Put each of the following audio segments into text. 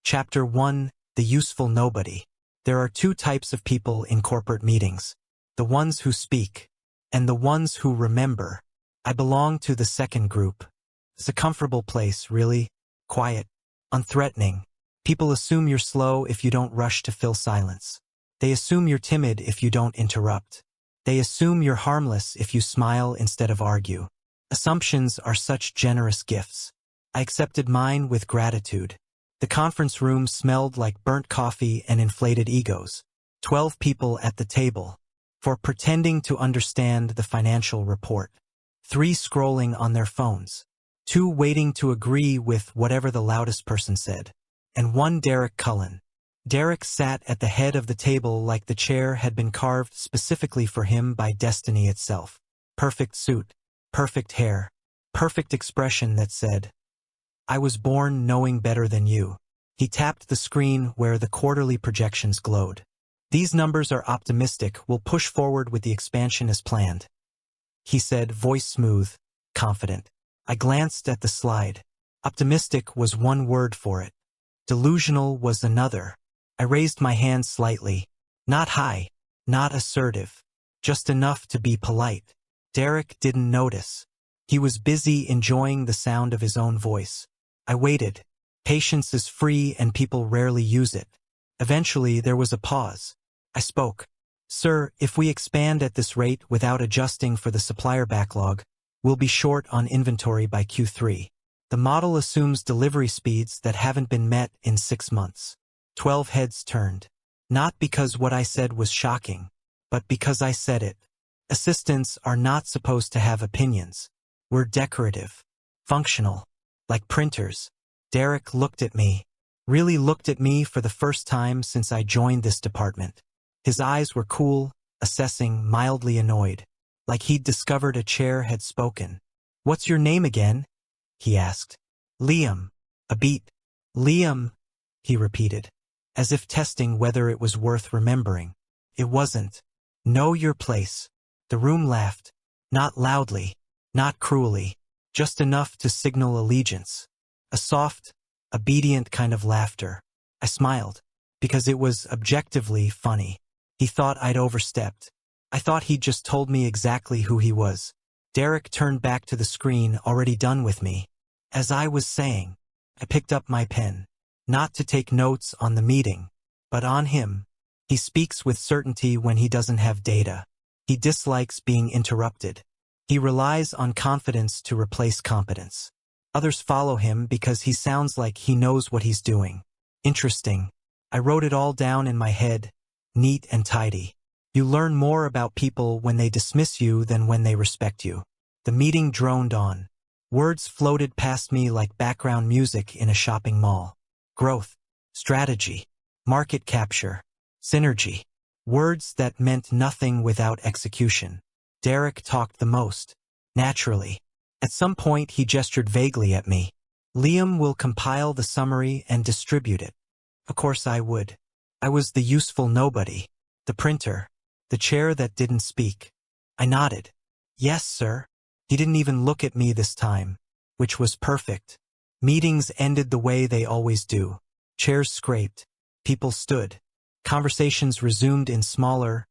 Chapter 1: The Useful Nobody. There are two types of people in corporate meetings: the ones who speak, and the ones who remember. I belong to the second group. It's a comfortable place, really. Quiet, unthreatening. People assume you're slow if you don't rush to fill silence. They assume you're timid if you don't interrupt. They assume you're harmless if you smile instead of argue. Assumptions are such generous gifts. I accepted mine with gratitude. The conference room smelled like burnt coffee and inflated egos. 12 people at the table, for pretending to understand the financial report. 3 scrolling on their phones. 2 waiting to agree with whatever the loudest person said. And 1 Derek Cullen. Derek sat at the head of the table like the chair had been carved specifically for him by destiny itself. Perfect suit, perfect hair, perfect expression that said, "I was born knowing better than you." He tapped the screen where the quarterly projections glowed. "These numbers are optimistic. We'll push forward with the expansion as planned," he said, voice smooth, confident. I glanced at the slide. Optimistic was one word for it. Delusional was another. I raised my hand slightly. Not high, not assertive, just enough to be polite. Derek didn't notice. He was busy enjoying the sound of his own voice. I waited. Patience is free and people rarely use it. Eventually, there was a pause. I spoke. "Sir, if we expand at this rate without adjusting for the supplier backlog, we'll be short on inventory by Q3. The model assumes delivery speeds that haven't been met in 6 months." 12 heads turned. Not because what I said was shocking, but because I said it. Assistants are not supposed to have opinions. We're decorative, functional, like printers. Derek looked at me, really looked at me for the first time since I joined this department. His eyes were cool, assessing, mildly annoyed, like he'd discovered a chair had spoken. "What's your name again?" he asked. "Liam." A beat. "Liam," he repeated, as if testing whether it was worth remembering. It wasn't. "Know your place." The room laughed. Not loudly, not cruelly, just enough to signal allegiance. A soft, obedient kind of laughter. I smiled, because it was objectively funny. He thought I'd overstepped. I thought he'd just told me exactly who he was. Derek turned back to the screen, already done with me. As I was saying, I picked up my pen. Not to take notes on the meeting, but on him. He speaks with certainty when he doesn't have data. He dislikes being interrupted. He relies on confidence to replace competence. Others follow him because he sounds like he knows what he's doing. Interesting. I wrote it all down in my head, neat and tidy. You learn more about people when they dismiss you than when they respect you. The meeting droned on. Words floated past me like background music in a shopping mall. Growth, strategy, market capture, synergy. Words that meant nothing without execution. Derek talked the most, naturally. At some point he gestured vaguely at me. "Liam will compile the summary and distribute it." Of course I would. I was the useful nobody, the printer, the chair that didn't speak. I nodded. "Yes, sir." He didn't even look at me this time, which was perfect. Meetings ended the way they always do. Chairs scraped. People stood. Conversations resumed in smaller,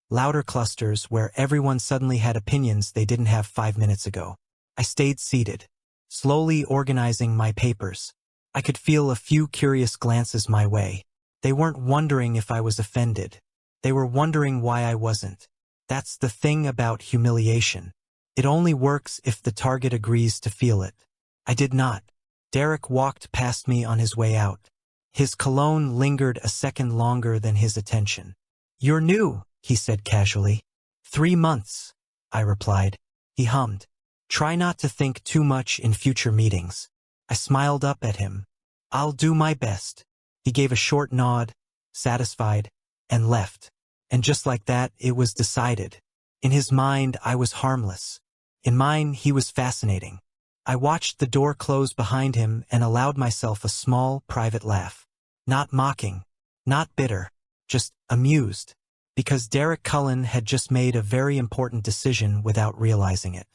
louder clusters where everyone suddenly had opinions they didn't have 5 minutes ago. I stayed seated, slowly organizing my papers. I could feel a few curious glances my way. They weren't wondering if I was offended. They were wondering why I wasn't. That's the thing about humiliation. It only works if the target agrees to feel it. I did not. Derek walked past me on his way out. His cologne lingered a second longer than his attention. "You're new," he said casually. 3 months, I replied. He hummed. "Try not to think too much in future meetings." I smiled up at him. "I'll do my best." He gave a short nod, satisfied, and left. And just like that, it was decided. In his mind, I was harmless. In mine, he was fascinating. I watched the door close behind him and allowed myself a small, private laugh. Not mocking, not bitter, just amused. Because Derek Cullen had just made a very important decision without realizing it.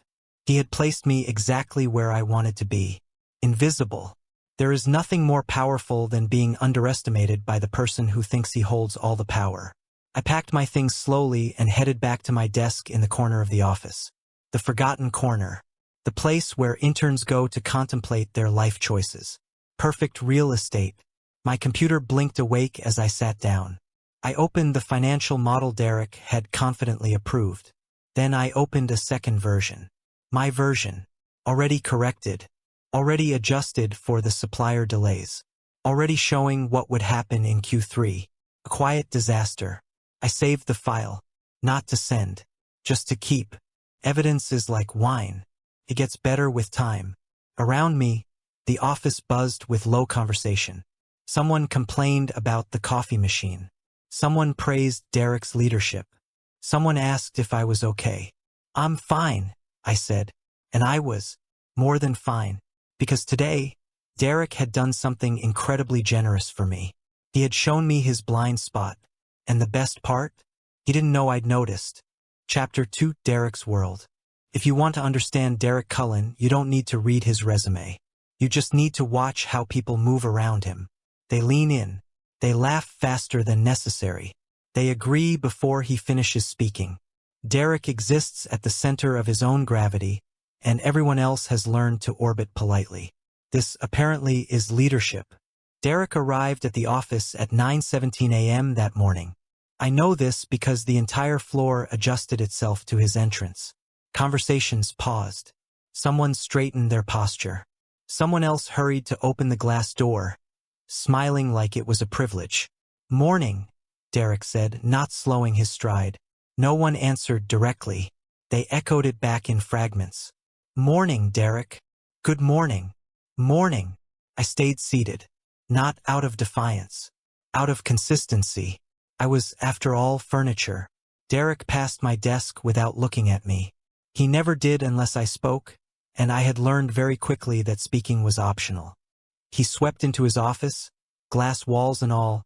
He had placed me exactly where I wanted to be. Invisible. There is nothing more powerful than being underestimated by the person who thinks he holds all the power. I packed my things slowly and headed back to my desk in the corner of the office. The forgotten corner. The place where interns go to contemplate their life choices. Perfect real estate. My computer blinked awake as I sat down. I opened the financial model Derek had confidently approved. Then I opened a second version. My version. Already corrected. Already adjusted for the supplier delays. Already showing what would happen in Q3. A quiet disaster. I saved the file. Not to send. Just to keep. Evidence is like wine. It gets better with time. Around me, the office buzzed with low conversation. Someone complained about the coffee machine. Someone praised Derek's leadership. Someone asked if I was okay. I'm fine, I said. And I was more than fine. Because today, Derek had done something incredibly generous for me. He had shown me his blind spot. And the best part? He didn't know I'd noticed. Chapter 2, Derek's World. If you want to understand Derek Cullen, you don't need to read his resume. You just need to watch how people move around him. They lean in. They laugh faster than necessary. They agree before he finishes speaking. Derek exists at the center of his own gravity, and everyone else has learned to orbit politely. This apparently is leadership. Derek arrived at the office at 9:17 a.m. that morning. I know this because the entire floor adjusted itself to his entrance. Conversations paused. Someone straightened their posture. Someone else hurried to open the glass door, smiling like it was a privilege. "Morning," Derek said, not slowing his stride. No one answered directly. They echoed it back in fragments. "Morning, Derek." "Good morning." "Morning." I stayed seated. Not out of defiance. Out of consistency. I was, after all, furniture. Derek passed my desk without looking at me. He never did unless I spoke, and I had learned very quickly that speaking was optional. He swept into his office, glass walls and all,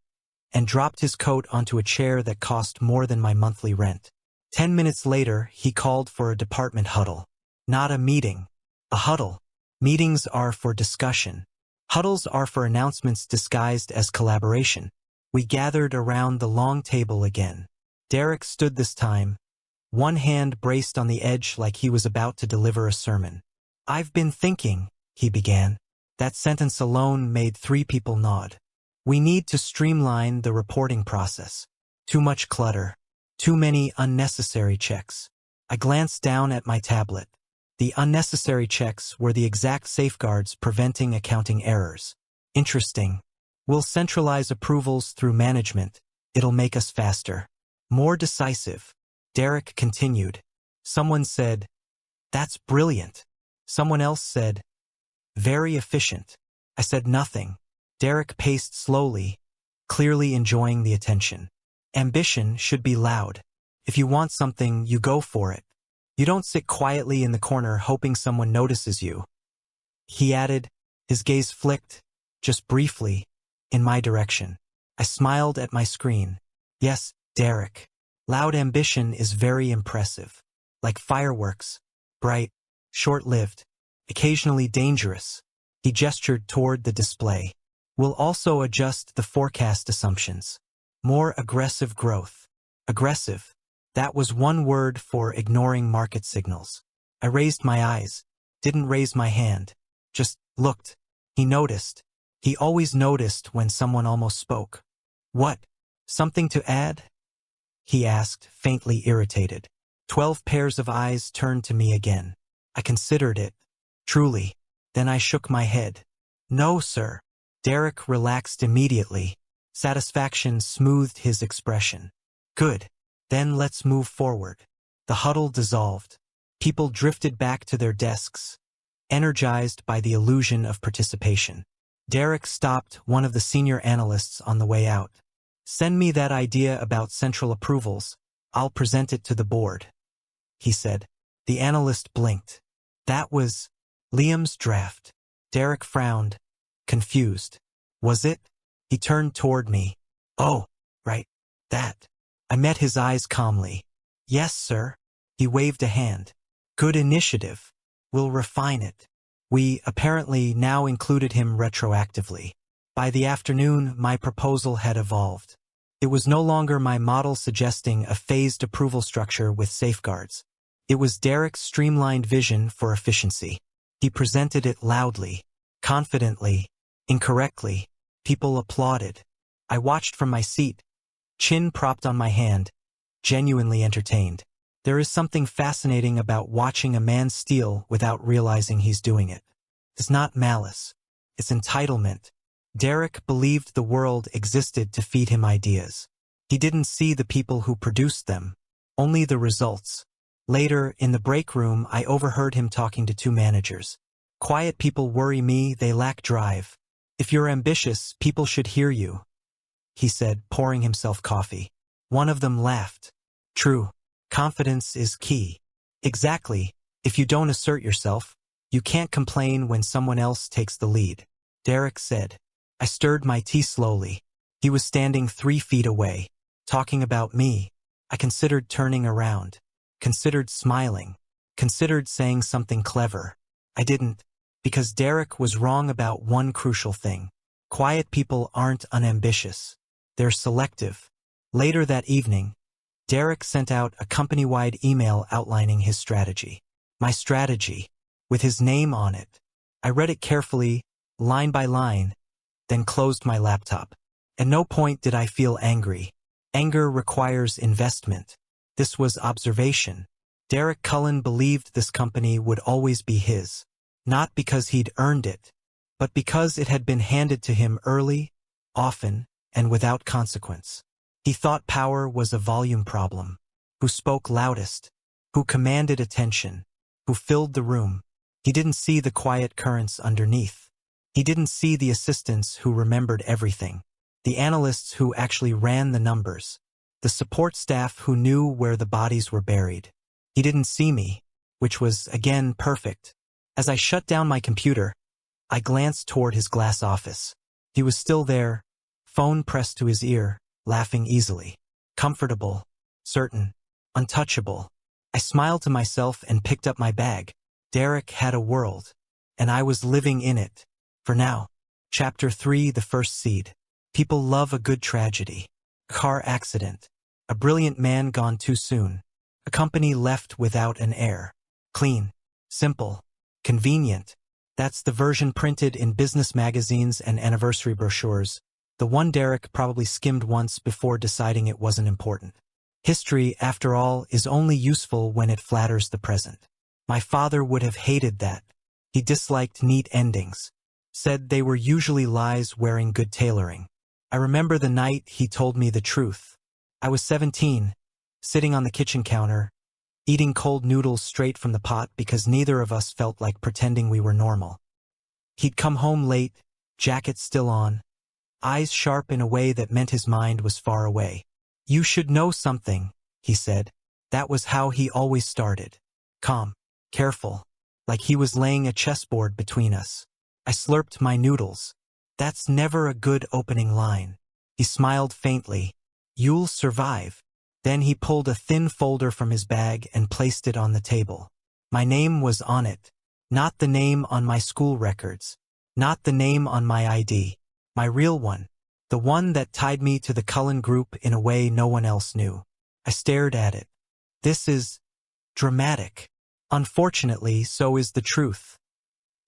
and dropped his coat onto a chair that cost more than my monthly rent. 10 minutes later, he called for a department huddle. Not a meeting. A huddle. Meetings are for discussion. Huddles are for announcements disguised as collaboration. We gathered around the long table again. Derek stood this time, one hand braced on the edge like he was about to deliver a sermon. "I've been thinking," he began. That sentence alone made 3 people nod. "We need to streamline the reporting process. Too much clutter. Too many unnecessary checks." I glanced down at my tablet. The unnecessary checks were the exact safeguards preventing accounting errors. Interesting. We'll centralize approvals through management. It'll make us faster. More decisive. Derek continued. Someone said, "That's brilliant." Someone else said, "Very efficient." I said nothing. Derek paced slowly, clearly enjoying the attention. Ambition should be loud. If you want something, you go for it. You don't sit quietly in the corner hoping someone notices you. He added, his gaze flicked, just briefly, in my direction. I smiled at my screen. Yes, Derek. Loud ambition is very impressive. Like fireworks. Bright, short-lived, occasionally dangerous. He gestured toward the display. We'll also adjust the forecast assumptions. More aggressive growth. Aggressive. That was one word for ignoring market signals. I raised my eyes. Didn't raise my hand. Just looked. He noticed. He always noticed when someone almost spoke. "What? Something to add?" he asked, faintly irritated. 12 pairs of eyes turned to me again. I considered it. Truly. Then I shook my head. "No, sir." Derek relaxed immediately. Satisfaction smoothed his expression. "Good. Then let's move forward." The huddle dissolved. People drifted back to their desks, energized by the illusion of participation. Derek stopped one of the senior analysts on the way out. "Send me that idea about central approvals. I'll present it to the board," he said. The analyst blinked. That was Liam's draft. Derek frowned, confused. "Was it?" He turned toward me. "Oh, right. That." I met his eyes calmly. "Yes, sir." He waved a hand. "Good initiative. We'll refine it." We apparently now included him retroactively. By the afternoon, my proposal had evolved. It was no longer my model suggesting a phased approval structure with safeguards. It was Derek's streamlined vision for efficiency. He presented it loudly, confidently, incorrectly. People applauded. I watched from my seat, chin propped on my hand, genuinely entertained. There is something fascinating about watching a man steal without realizing he's doing it. It's not malice. It's entitlement. Derek believed the world existed to feed him ideas. He didn't see the people who produced them, only the results. Later, in the break room, I overheard him talking to two managers. Quiet people worry me, they lack drive. If you're ambitious, people should hear you, he said, pouring himself coffee. One of them laughed. True. Confidence is key. Exactly. If you don't assert yourself, you can't complain when someone else takes the lead. Derek said. I stirred my tea slowly. He was standing 3 feet away, talking about me. I considered turning around, considered smiling, considered saying something clever. I didn't, because Derek was wrong about one crucial thing. Quiet people aren't unambitious. They're selective. Later that evening, Derek sent out a company-wide email outlining his strategy. My strategy, with his name on it. I read it carefully, line by line, then closed my laptop. At no point did I feel angry. Anger requires investment. This was observation. Derek Cullen believed this company would always be his, not because he'd earned it, but because it had been handed to him early, often, and without consequence. He thought power was a volume problem. Who spoke loudest? Who commanded attention? Who filled the room? He didn't see the quiet currents underneath. He didn't see the assistants who remembered everything, the analysts who actually ran the numbers, the support staff who knew where the bodies were buried. He didn't see me, which was, again, perfect. As I shut down my computer, I glanced toward his glass office. He was still there, phone pressed to his ear, laughing easily. Comfortable, certain, untouchable. I smiled to myself and picked up my bag. Derek had a world, and I was living in it. For now. Chapter 3, The First Seed. People love a good tragedy. Car accident. A brilliant man gone too soon. A company left without an heir. Clean. Simple. Convenient. That's the version printed in business magazines and anniversary brochures. The one Derek probably skimmed once before deciding it wasn't important. History, after all, is only useful when it flatters the present. My father would have hated that. He disliked neat endings. Said they were usually lies wearing good tailoring. I remember the night he told me the truth. I was 17, sitting on the kitchen counter, eating cold noodles straight from the pot because neither of us felt like pretending we were normal. He'd come home late, jacket still on, eyes sharp in a way that meant his mind was far away. You should know something, he said. That was how he always started. Calm, careful, like he was laying a chessboard between us. I slurped my noodles. That's never a good opening line. He smiled faintly. You'll survive. Then he pulled a thin folder from his bag and placed it on the table. My name was on it. Not the name on my school records. Not the name on my ID. My real one. The one that tied me to the Cullen Group in a way no one else knew. I stared at it. This is dramatic. Unfortunately, so is the truth,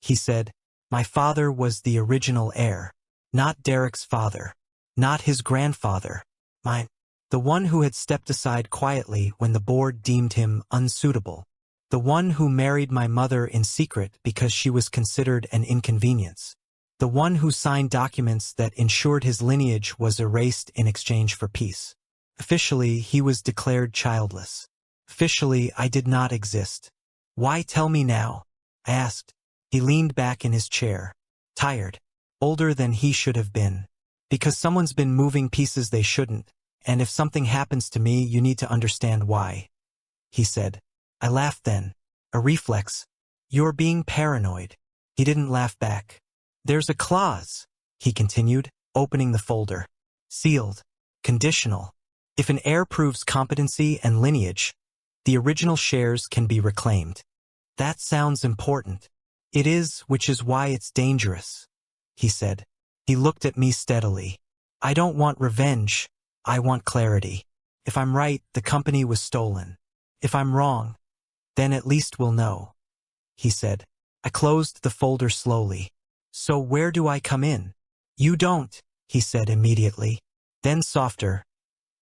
he said. My father was the original heir. Not Derek's father. Not his grandfather. Mine. The one who had stepped aside quietly when the board deemed him unsuitable. The one who married my mother in secret because she was considered an inconvenience. The one who signed documents that ensured his lineage was erased in exchange for peace. Officially, he was declared childless. Officially, I did not exist. Why tell me now? I asked. He leaned back in his chair, tired, older than he should have been. Because someone's been moving pieces they shouldn't, and if something happens to me, you need to understand why, he said. I laughed then. A reflex. You're being paranoid. He didn't laugh back. There's a clause, he continued, opening the folder. Sealed. Conditional. If an heir proves competency and lineage, the original shares can be reclaimed. That sounds important. It is, which is why it's dangerous, he said. He looked at me steadily. I don't want revenge. I want clarity. If I'm right, the company was stolen. If I'm wrong, then at least we'll know, he said. I closed the folder slowly. So where do I come in? You don't, he said immediately. Then softer.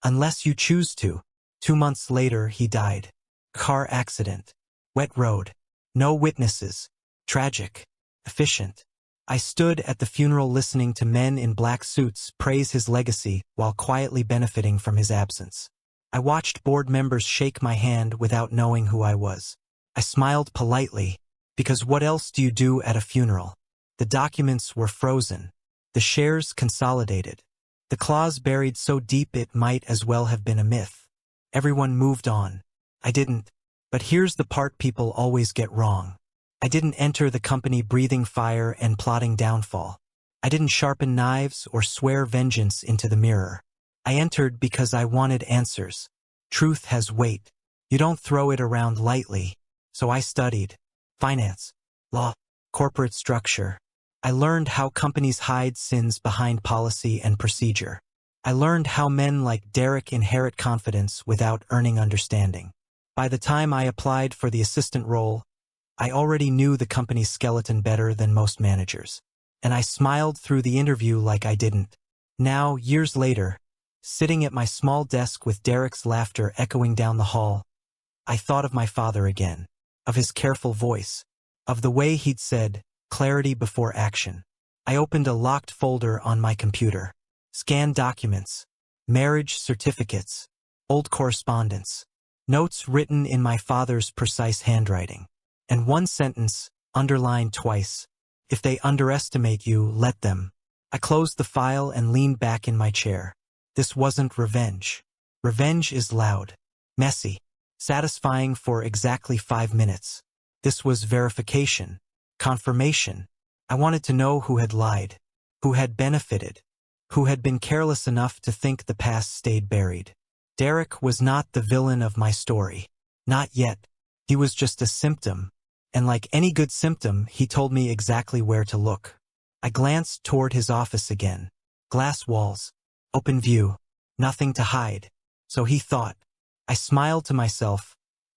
Unless you choose to. 2 months later, he died. Car accident. Wet road. No witnesses. Tragic. Efficient. I stood at the funeral listening to men in black suits praise his legacy while quietly benefiting from his absence. I watched board members shake my hand without knowing who I was. I smiled politely, because what else do you do at a funeral? The documents were frozen. The shares consolidated. The clause buried so deep it might as well have been a myth. Everyone moved on. I didn't. But here's the part people always get wrong. I didn't enter the company breathing fire and plotting downfall. I didn't sharpen knives or swear vengeance into the mirror. I entered because I wanted answers. Truth has weight. You don't throw it around lightly. So I studied finance, law, corporate structure. I learned how companies hide sins behind policy and procedure. I learned how men like Derek inherit confidence without earning understanding. By the time I applied for the assistant role, I already knew the company's skeleton better than most managers. And I smiled through the interview like I didn't. Now, years later, sitting at my small desk with Derek's laughter echoing down the hall, I thought of my father again, of his careful voice, of the way he'd said, clarity before action. I opened a locked folder on my computer. Scanned documents, marriage certificates, old correspondence, notes written in my father's precise handwriting. And one sentence, underlined twice, if they underestimate you, let them. I closed the file and leaned back in my chair. This wasn't revenge. Revenge is loud, messy, satisfying for exactly 5 minutes. This was verification, confirmation. I wanted to know who had lied, who had benefited, who had been careless enough to think the past stayed buried. Derek was not the villain of my story. Not yet. He was just a symptom. And like any good symptom, he told me exactly where to look. I glanced toward his office again. Glass walls. Open view. Nothing to hide. So he thought. I smiled to myself,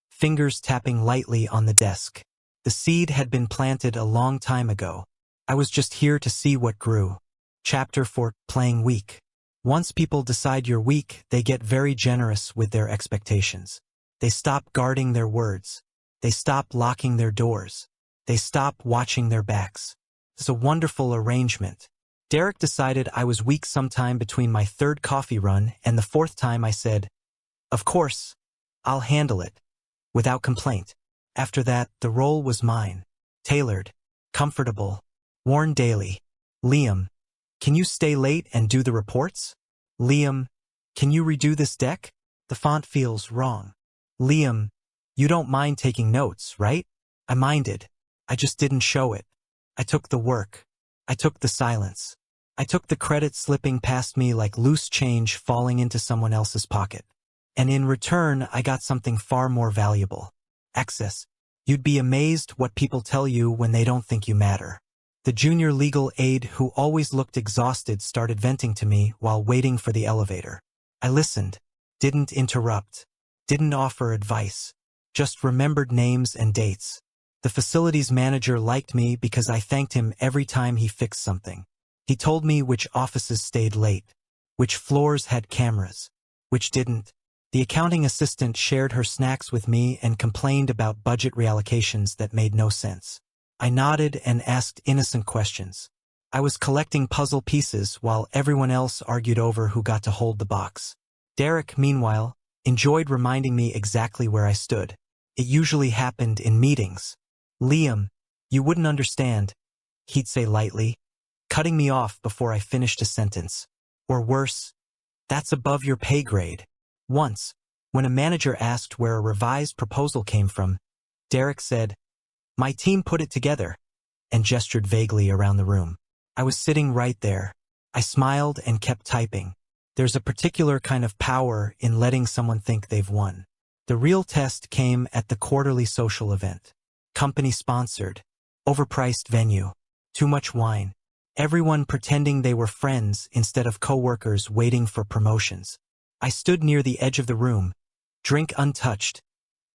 fingers tapping lightly on the desk. The seed had been planted a long time ago. I was just here to see what grew. Chapter 4, Playing Weak. Once people decide you're weak, they get very generous with their expectations. They stop guarding their words. They stop locking their doors. They stop watching their backs. It's a wonderful arrangement. Derek decided I was weak sometime between my 3rd coffee run and the 4th time I said, "Of course, I'll handle it," without complaint. After that, the role was mine. Tailored, comfortable, worn daily. Liam, can you stay late and do the reports? Liam, can you redo this deck? The font feels wrong. Liam, you don't mind taking notes, right? I minded. I just didn't show it. I took the work. I took the silence. I took the credit slipping past me like loose change falling into someone else's pocket. And in return, I got something far more valuable. Access. You'd be amazed what people tell you when they don't think you matter. The junior legal aide who always looked exhausted started venting to me while waiting for the elevator. I listened, didn't interrupt, didn't offer advice, just remembered names and dates. The facilities manager liked me because I thanked him every time he fixed something. He told me which offices stayed late, which floors had cameras, which didn't. The accounting assistant shared her snacks with me and complained about budget reallocations that made no sense. I nodded and asked innocent questions. I was collecting puzzle pieces while everyone else argued over who got to hold the box. Derek, meanwhile, enjoyed reminding me exactly where I stood. It usually happened in meetings. Liam, you wouldn't understand, he'd say lightly, cutting me off before I finished a sentence. Or worse, that's above your pay grade. Once, when a manager asked where a revised proposal came from, Derek said, "My team put it together," and gestured vaguely around the room. I was sitting right there. I smiled and kept typing. There's a particular kind of power in letting someone think they've won. The real test came at the quarterly social event. Company-sponsored. Overpriced venue. Too much wine. Everyone pretending they were friends instead of co-workers waiting for promotions. I stood near the edge of the room, drink untouched,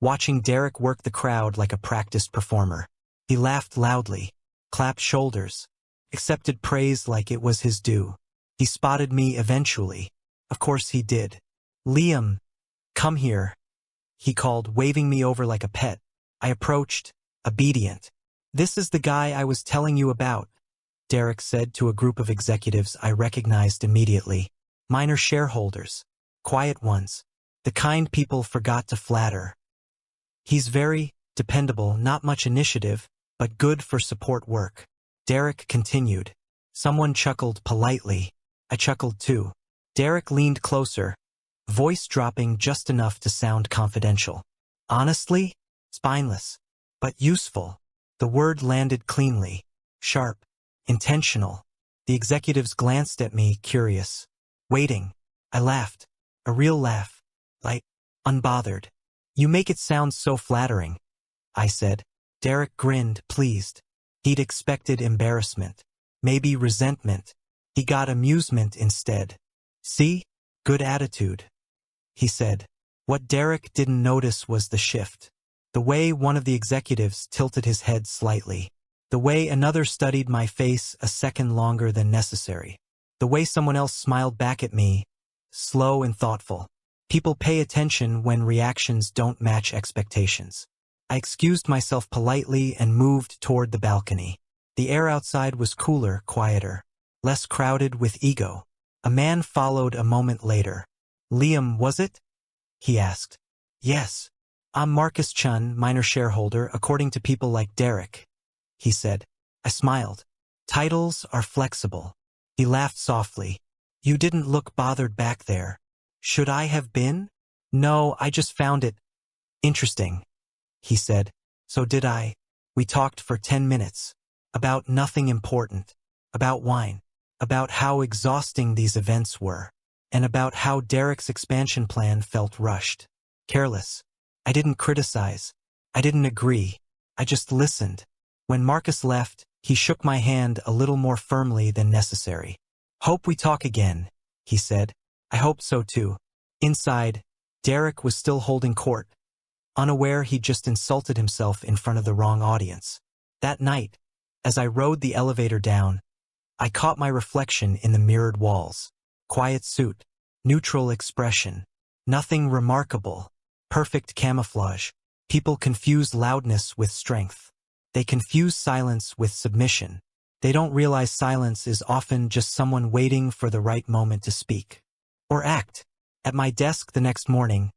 watching Derek work the crowd like a practiced performer. He laughed loudly, clapped shoulders, accepted praise like it was his due. He spotted me eventually. Of course he did. "Liam, come here," he called, waving me over like a pet. I approached, obedient. "This is the guy I was telling you about," Derek said to a group of executives I recognized immediately. Minor shareholders. Quiet ones. The kind people forgot to flatter. "He's very dependable, not much initiative, but good for support work," Derek continued. Someone chuckled politely. I chuckled too. Derek leaned closer, voice dropping just enough to sound confidential. "Honestly, spineless, but useful." The word landed cleanly, sharp, intentional. The executives glanced at me, curious. Waiting. I laughed. A real laugh. Light. Unbothered. "You make it sound so flattering," I said. Derek grinned, pleased. He'd expected embarrassment. Maybe resentment. He got amusement instead. "See? Good attitude," he said. What Derek didn't notice was the shift. The way one of the executives tilted his head slightly. The way another studied my face a second longer than necessary. The way someone else smiled back at me, slow and thoughtful. People pay attention when reactions don't match expectations. I excused myself politely and moved toward the balcony. The air outside was cooler, quieter, less crowded with ego. A man followed a moment later. "Liam, was it?" he asked. "Yes. I'm Marcus Chun, minor shareholder, according to people like Derek," he said. I smiled. "Titles are flexible." He laughed softly. "You didn't look bothered back there." "Should I have been?" "No, I just found it interesting," he said. "So did I." We talked for 10 minutes. About nothing important. About wine. About how exhausting these events were. And about how Derek's expansion plan felt rushed. Careless. I didn't criticize. I didn't agree. I just listened. When Marcus left, he shook my hand a little more firmly than necessary. "Hope we talk again," he said. I hoped so too. Inside, Derek was still holding court, unaware he'd just insulted himself in front of the wrong audience. That night, as I rode the elevator down, I caught my reflection in the mirrored walls. Quiet suit, neutral expression, nothing remarkable, perfect camouflage. People confuse loudness with strength. They confuse silence with submission. They don't realize silence is often just someone waiting for the right moment to speak. Or act. At my desk the next morning,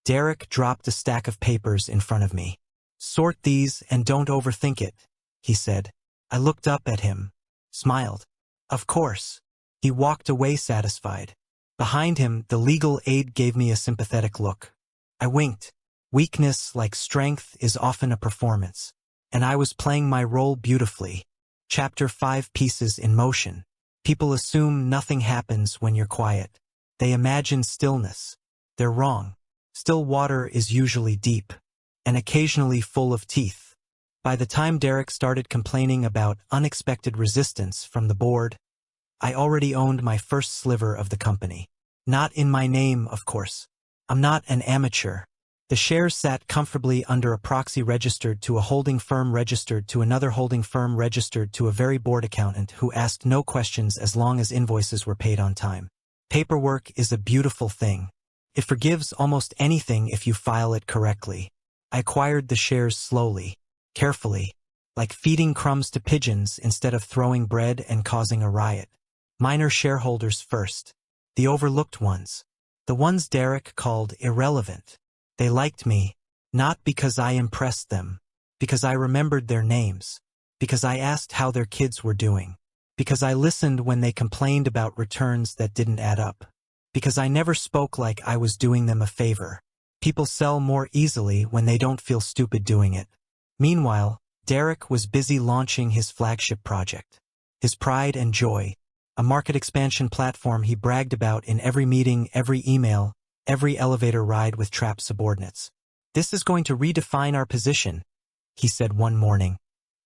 Derek dropped a stack of papers in front of me. "Sort these and don't overthink it," he said. I looked up at him, smiled. "Of course." He walked away satisfied. Behind him, the legal aide gave me a sympathetic look. I winked. Weakness, like strength, is often a performance. And I was playing my role beautifully. Chapter 5 Pieces in motion. People assume nothing happens when you're quiet. They imagine stillness. They're wrong. Still water is usually deep, and occasionally full of teeth. By the time Derek started complaining about unexpected resistance from the board, I already owned my first sliver of the company. Not in my name, of course. I'm not an amateur. The shares sat comfortably under a proxy registered to a holding firm registered to another holding firm registered to a very bored accountant who asked no questions as long as invoices were paid on time. Paperwork is a beautiful thing. It forgives almost anything if you file it correctly. I acquired the shares slowly, carefully, like feeding crumbs to pigeons instead of throwing bread and causing a riot. Minor shareholders first. The overlooked ones. The ones Derek called irrelevant. They liked me, not because I impressed them, because I remembered their names, because I asked how their kids were doing, because I listened when they complained about returns that didn't add up, because I never spoke like I was doing them a favor. People sell more easily when they don't feel stupid doing it. Meanwhile, Derek was busy launching his flagship project. His pride and joy, a market expansion platform he bragged about in every meeting, every email, every elevator ride with trapped subordinates. "This is going to redefine our position," he said one morning.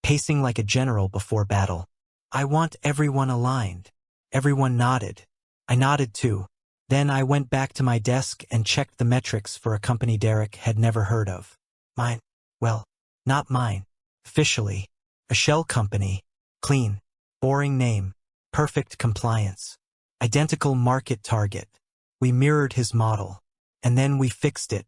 pacing like a general before battle. I want everyone aligned. Everyone nodded. I nodded too. Then I went back to my desk and checked the metrics for a company Derek had never heard of. Mine. Well, not mine. Officially. A shell company. Clean. Boring name. Perfect compliance. Identical market target. We mirrored his model. And then we fixed it.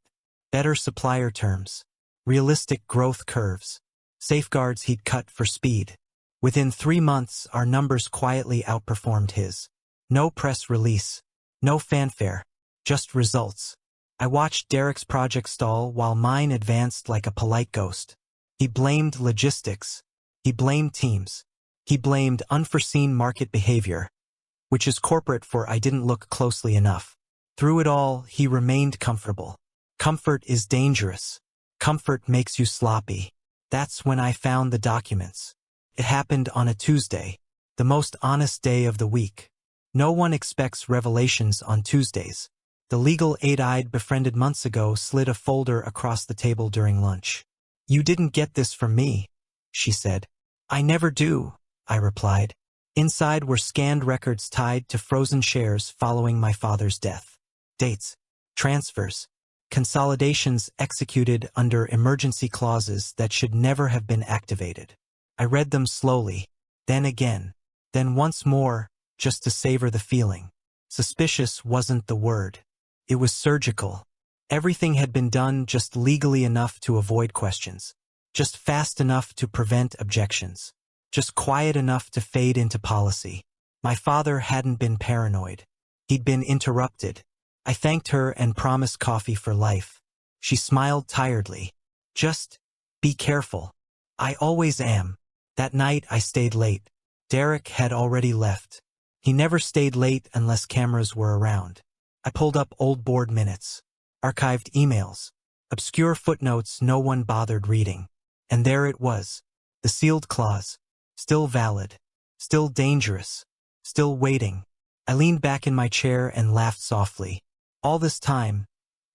Better supplier terms. Realistic growth curves. Safeguards he'd cut for speed. Within 3 months, our numbers quietly outperformed his. No press release. No fanfare. Just results. I watched Derek's project stall while mine advanced like a polite ghost. He blamed logistics. He blamed teams. He blamed unforeseen market behavior, which is corporate for I didn't look closely enough. Through it all, he remained comfortable. Comfort is dangerous. Comfort makes you sloppy. That's when I found the documents. It happened on a Tuesday, the most honest day of the week. No one expects revelations on Tuesdays. The legal aid I'd befriended months ago slid a folder across the table during lunch. "You didn't get this from me," she said. "I never do," I replied. Inside were scanned records tied to frozen shares following my father's death. Dates, transfers, consolidations executed under emergency clauses that should never have been activated. I read them slowly, then again, then once more, just to savor the feeling. Suspicious wasn't the word. It was surgical. Everything had been done just legally enough to avoid questions, just fast enough to prevent objections, just quiet enough to fade into policy. My father hadn't been paranoid. He'd been interrupted. I thanked her and promised coffee for life. She smiled tiredly. "Just be careful." "I always am." That night I stayed late. Derek had already left. He never stayed late unless cameras were around. I pulled up old board minutes, archived emails, obscure footnotes no one bothered reading. And there it was, the sealed clause, still valid, still dangerous, still waiting. I leaned back in my chair and laughed softly. All this time,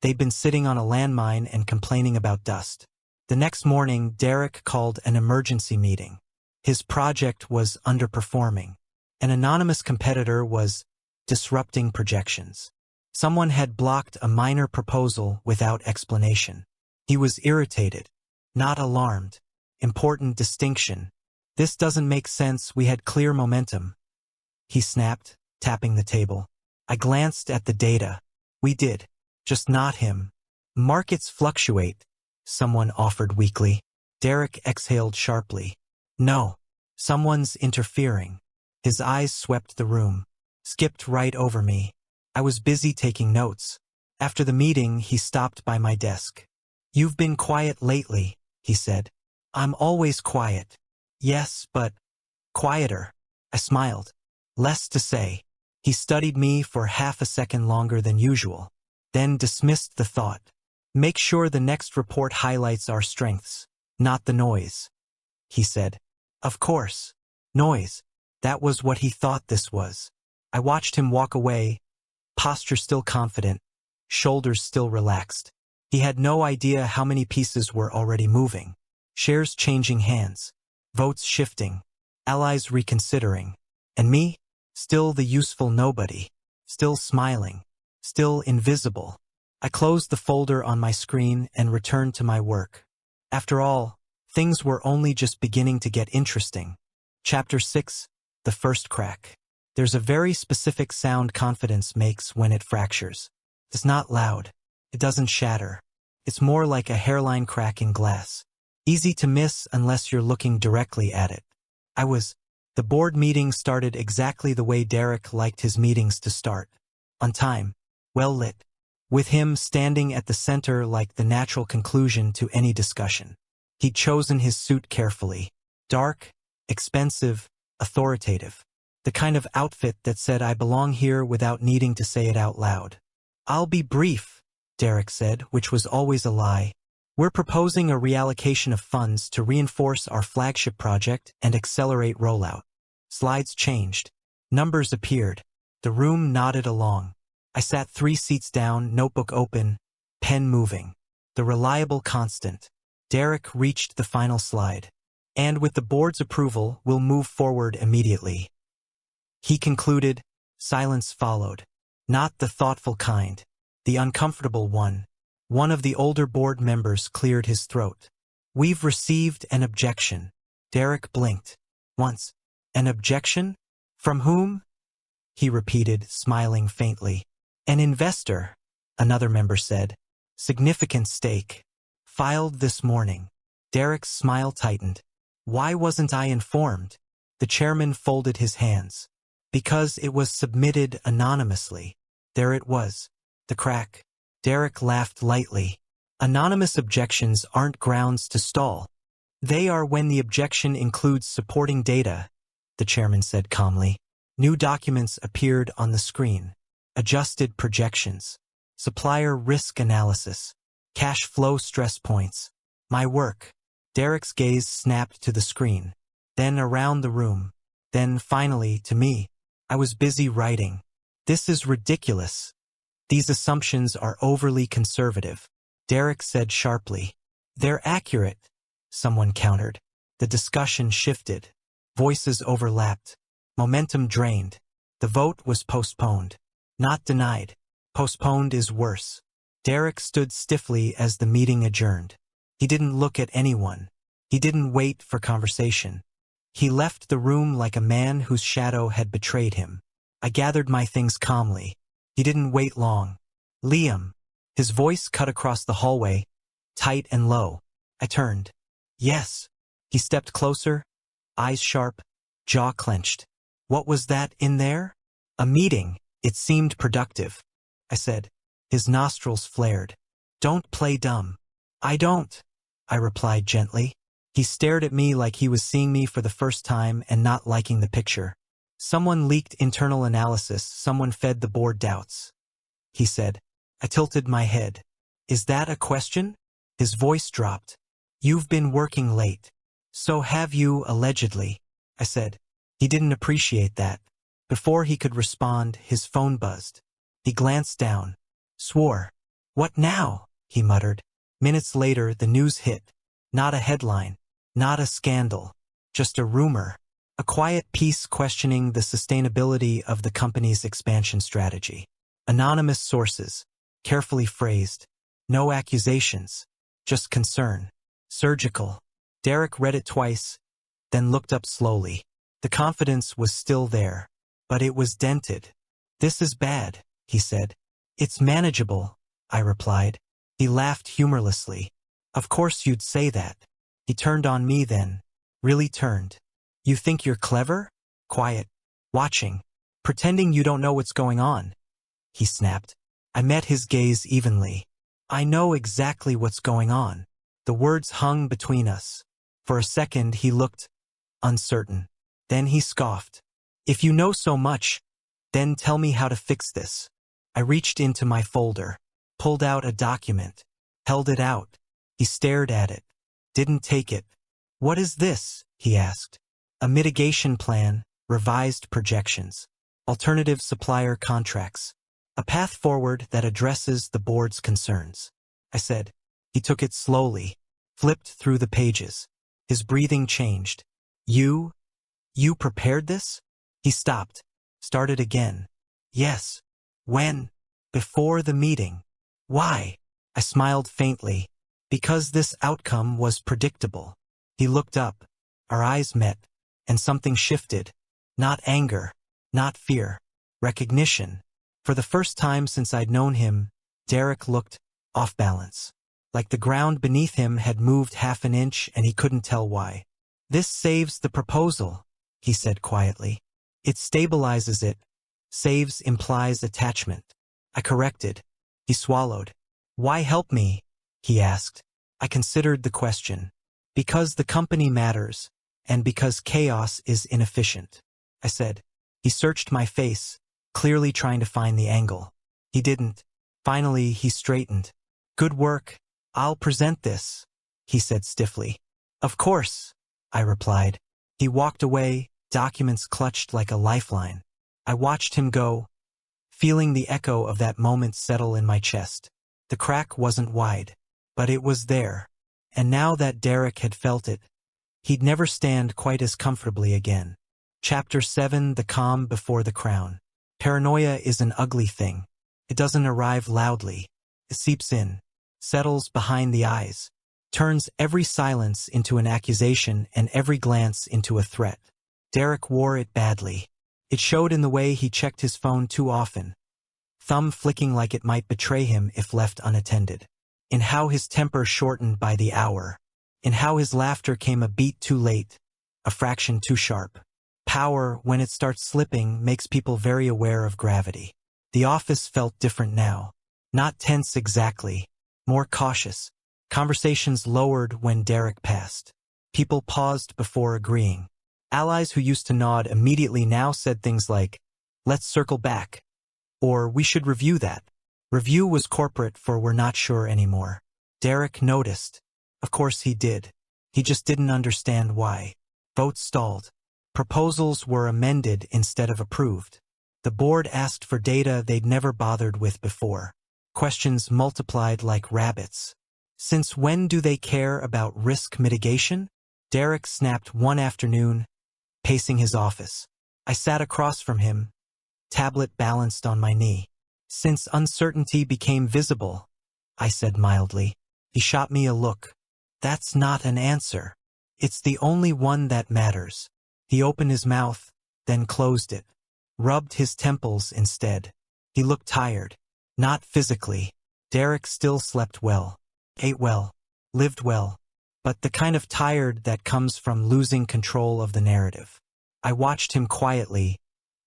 they'd been sitting on a landmine and complaining about dust. The next morning, Derek called an emergency meeting. His project was underperforming. An anonymous competitor was disrupting projections. Someone had blocked a minor proposal without explanation. He was irritated, not alarmed. Important distinction. "This doesn't make sense, we had clear momentum," he snapped, tapping the table. I glanced at the data. We did. Just not him. "Markets fluctuate," someone offered weakly. Derek exhaled sharply. "No. Someone's interfering." His eyes swept the room, skipped right over me. I was busy taking notes. After the meeting, he stopped by my desk. "You've been quiet lately," he said. "I'm always quiet." "Yes, but quieter." I smiled. Less to say. He studied me for half a second longer than usual, then dismissed the thought. "Make sure the next report highlights our strengths, not the noise," he said. Of course. Noise. That was what he thought this was. I watched him walk away, posture still confident, shoulders still relaxed. He had no idea how many pieces were already moving. Shares changing hands, votes shifting, allies reconsidering. And me? Still the useful nobody. Still smiling. Still invisible. I closed the folder on my screen and returned to my work. After all, things were only just beginning to get interesting. Chapter 6, The First Crack. There's a very specific sound confidence makes when it fractures. It's not loud. It doesn't shatter. It's more like a hairline crack in glass. Easy to miss unless you're looking directly at it. The board meeting started exactly the way Derek liked his meetings to start. On time. Well lit. With him standing at the center like the natural conclusion to any discussion. He'd chosen his suit carefully. Dark, expensive, authoritative. The kind of outfit that said I belong here without needing to say it out loud. "I'll be brief," Derek said, which was always a lie. "We're proposing a reallocation of funds to reinforce our flagship project and accelerate rollout." Slides changed. Numbers appeared. The room nodded along. I sat 3 seats down, notebook open, pen moving. The reliable constant. Derek reached the final slide. And with the board's approval, we'll move forward immediately. He concluded. Silence followed. Not the thoughtful kind, the uncomfortable one. One of the older board members cleared his throat. We've received an objection. Derek blinked. Once. An objection? From whom? He repeated, smiling faintly. An investor, another member said. Significant stake. Filed this morning. Derek's smile tightened. Why wasn't I informed? The chairman folded his hands. Because it was submitted anonymously. There it was. The crack. Derek laughed lightly. Anonymous objections aren't grounds to stall. They are when the objection includes supporting data, the chairman said calmly. New documents appeared on the screen. Adjusted projections. Supplier risk analysis. Cash flow stress points. My work. Derek's gaze snapped to the screen. Then around the room. Then finally to me. I was busy writing. This is ridiculous. These assumptions are overly conservative, Derek said sharply. They're accurate, someone countered. The discussion shifted. Voices overlapped. Momentum drained. The vote was postponed. Not denied. Postponed is worse. Derek stood stiffly as the meeting adjourned. He didn't look at anyone. He didn't wait for conversation. He left the room like a man whose shadow had betrayed him. I gathered my things calmly. He didn't wait long. Liam. His voice cut across the hallway, tight and low. I turned. Yes. He stepped closer, eyes sharp, jaw clenched. What was that in there? A meeting. It seemed productive. I said. His nostrils flared. Don't play dumb. I don't, I replied gently. He stared at me like he was seeing me for the first time and not liking the picture. Someone leaked internal analysis, someone fed the board doubts. He said. I tilted my head. Is that a question? His voice dropped. You've been working late. So have you, allegedly, I said. He didn't appreciate that. Before he could respond, his phone buzzed. He glanced down. Swore. What now? He muttered. Minutes later, the news hit. Not a headline. Not a scandal. Just a rumor. A quiet piece questioning the sustainability of the company's expansion strategy. Anonymous sources. Carefully phrased. No accusations. Just concern. Surgical. Derek read it twice, then looked up slowly. The confidence was still there, but it was dented. This is bad, he said. It's manageable, I replied. He laughed humorlessly. Of course you'd say that. He turned on me then. Really turned. You think you're clever? Quiet. Watching. Pretending you don't know what's going on. He snapped. I met his gaze evenly. I know exactly what's going on. The words hung between us. For a second he looked uncertain. Then he scoffed. If you know so much, then tell me how to fix this. I reached into my folder, pulled out a document, held it out. He stared at it. Didn't take it. What is this? He asked. A mitigation plan, revised projections, alternative supplier contracts, a path forward that addresses the board's concerns. I said. He took it slowly, flipped through the pages. His breathing changed. You prepared this? He stopped, started again. Yes. When? Before the meeting. Why? I smiled faintly. Because this outcome was predictable. He looked up. Our eyes met, and something shifted. Not anger, not fear. Recognition. For the first time since I'd known him, Derek looked off balance. Like the ground beneath him had moved half an inch and he couldn't tell why. This saves the proposal, he said quietly. It stabilizes it. Saves implies attachment. I corrected. He swallowed. Why help me? He asked. I considered the question. Because the company matters, and because chaos is inefficient, I said. He searched my face, clearly trying to find the angle. He didn't. Finally, he straightened. Good work. I'll present this, he said stiffly. Of course, I replied. He walked away, documents clutched like a lifeline. I watched him go, feeling the echo of that moment settle in my chest. The crack wasn't wide, but it was there. And now that Derek had felt it, He'd never stand quite as comfortably again. Chapter 7: The Calm Before the Crown. Paranoia is an ugly thing. It doesn't arrive loudly. It seeps in, settles behind the eyes, turns every silence into an accusation and every glance into a threat. Derek wore it badly. It showed in the way he checked his phone too often, thumb flicking like it might betray him if left unattended. In how his temper shortened by the hour. In how his laughter came a beat too late, a fraction too sharp. Power, when it starts slipping, makes people very aware of gravity. The office felt different now. Not tense exactly, more cautious. Conversations lowered when Derek passed. People paused before agreeing. Allies who used to nod immediately now said things like, "Let's circle back," or "We should review that." Review was corporate for "we're not sure anymore." Derek noticed. Of course he did. He just didn't understand why. Votes stalled. Proposals were amended instead of approved. The board asked for data they'd never bothered with before. Questions multiplied like rabbits. Since when do they care about risk mitigation? Derek snapped one afternoon, pacing his office. I sat across from him, tablet balanced on my knee. "Since uncertainty became visible," I said mildly. He shot me a look. "That's not an answer. It's the only one that matters." He opened his mouth, then closed it. Rubbed his temples instead. He looked tired. Not physically. Derek still slept well, ate well, lived well, but the kind of tired that comes from losing control of the narrative. I watched him quietly,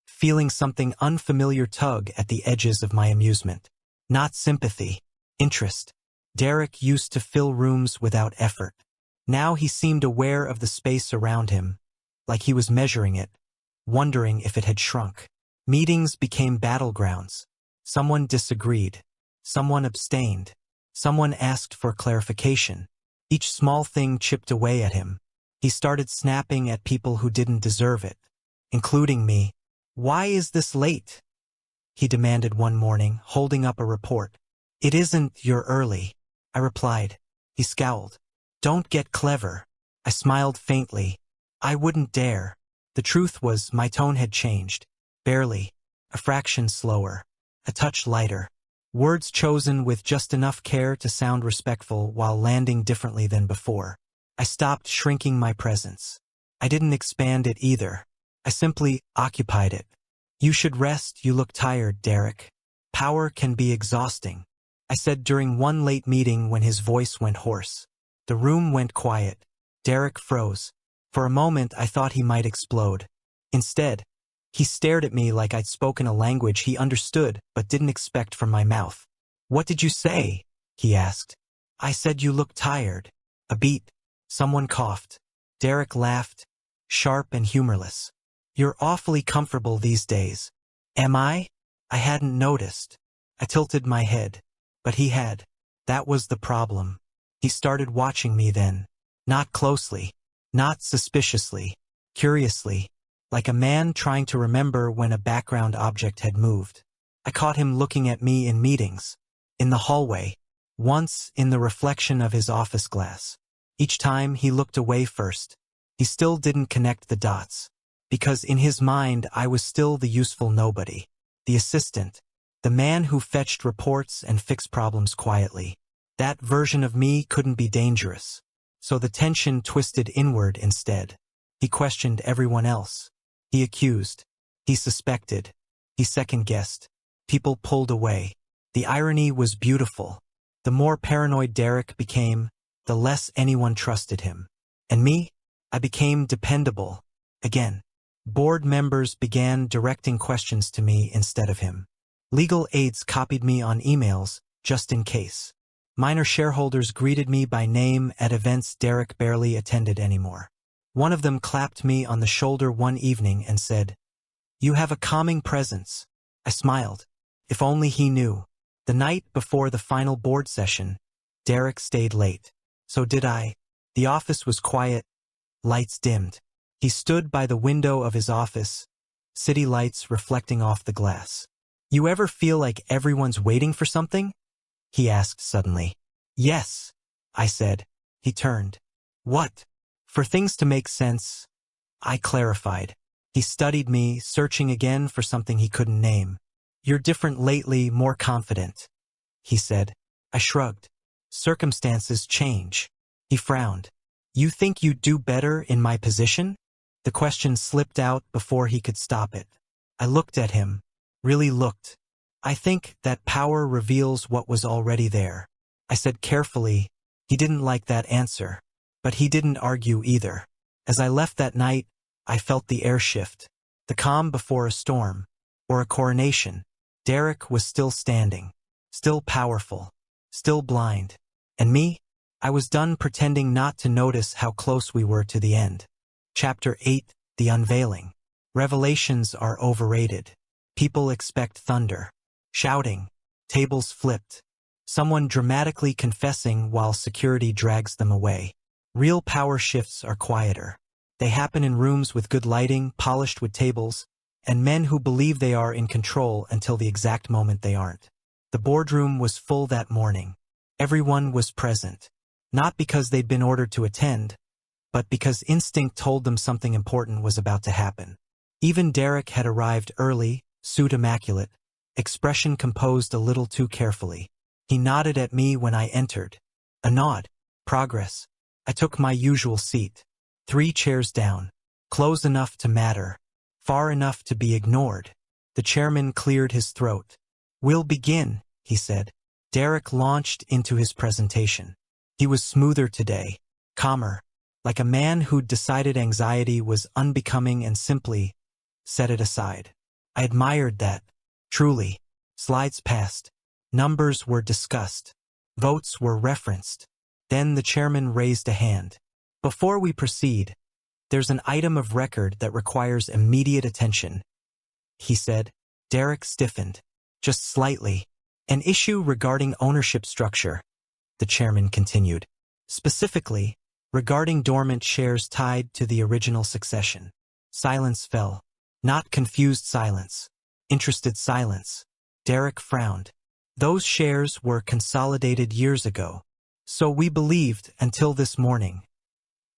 feeling something unfamiliar tug at the edges of my amusement. Not sympathy, interest. Derek used to fill rooms without effort. Now he seemed aware of the space around him, like he was measuring it, wondering if it had shrunk. Meetings became battlegrounds. Someone disagreed. Someone abstained. Someone asked for clarification. Each small thing chipped away at him. He started snapping at people who didn't deserve it, including me. "Why is this late?" he demanded one morning, holding up a report. "It isn't, you're early," I replied. He scowled. "Don't get clever." I smiled faintly. I wouldn't dare. The truth was, my tone had changed. Barely. A fraction slower. A touch lighter. Words chosen with just enough care to sound respectful while landing differently than before. I stopped shrinking my presence. I didn't expand it either. I simply occupied it. "You should rest, you look tired, Derek. Power can be exhausting," I said during one late meeting when his voice went hoarse. The room went quiet. Derek froze. For a moment I thought he might explode. Instead, he stared at me like I'd spoken a language he understood but didn't expect from my mouth. "What did you say?" he asked. "I said you look tired." A beat. Someone coughed. Derek laughed, sharp and humorless. "You're awfully comfortable these days." "Am I?" I hadn't noticed. I tilted my head. But he had. That was the problem. He started watching me then. Not closely. Not suspiciously. Curiously. Like a man trying to remember when a background object had moved. I caught him looking at me in meetings. In the hallway. Once in the reflection of his office glass. Each time he looked away first. He still didn't connect the dots. Because in his mind I was still the useful nobody. The assistant. The man who fetched reports and fixed problems quietly. That version of me couldn't be dangerous. So the tension twisted inward instead. He questioned everyone else. He accused. He suspected. He second-guessed. People pulled away. The irony was beautiful. The more paranoid Derek became, the less anyone trusted him. And me? I became dependable. Again. Board members began directing questions to me instead of him. Legal aides copied me on emails, just in case. Minor shareholders greeted me by name at events Derek barely attended anymore. One of them clapped me on the shoulder one evening and said, "You have a calming presence." I smiled. If only he knew. The night before the final board session, Derek stayed late. So did I. The office was quiet, lights dimmed. He stood by the window of his office, city lights reflecting off the glass. "You ever feel like everyone's waiting for something?" he asked suddenly. "Yes," I said. He turned. "What?" For things to make sense, I clarified. He studied me, searching again for something he couldn't name. You're different lately, more confident, he said. I shrugged. Circumstances change. He frowned. You think you'd do better in my position? The question slipped out before he could stop it. I looked at him, really looked. I think that power reveals what was already there. I said carefully. He didn't like that answer, but he didn't argue either. As I left that night, I felt the air shift, the calm before a storm, or a coronation. Derek was still standing, still powerful, still blind. And me? I was done pretending not to notice how close we were to the end. Chapter 8, The Unveiling. Revelations are overrated. People expect thunder, shouting, tables flipped, someone dramatically confessing while security drags them away. Real power shifts are quieter. They happen in rooms with good lighting, polished wood tables, and men who believe they are in control until the exact moment they aren't. The boardroom was full that morning. Everyone was present, not because they'd been ordered to attend, but because instinct told them something important was about to happen. Even Derek had arrived early, suit immaculate, expression composed a little too carefully. He nodded at me when I entered. A nod. Progress. I took my usual seat. 3 chairs down. Close enough to matter. Far enough to be ignored. The chairman cleared his throat. We'll begin, he said. Derek launched into his presentation. He was smoother today, calmer, like a man who'd decided anxiety was unbecoming and simply set it aside. I admired that, truly. Slides passed. Numbers were discussed. Votes were referenced. Then the chairman raised a hand. Before we proceed, there's an item of record that requires immediate attention, he said. Derek stiffened, just slightly. An issue regarding ownership structure, the chairman continued. Specifically, regarding dormant shares tied to the original succession. Silence fell. Not confused silence. Interested silence. Derek frowned. Those shares were consolidated years ago. So we believed until this morning.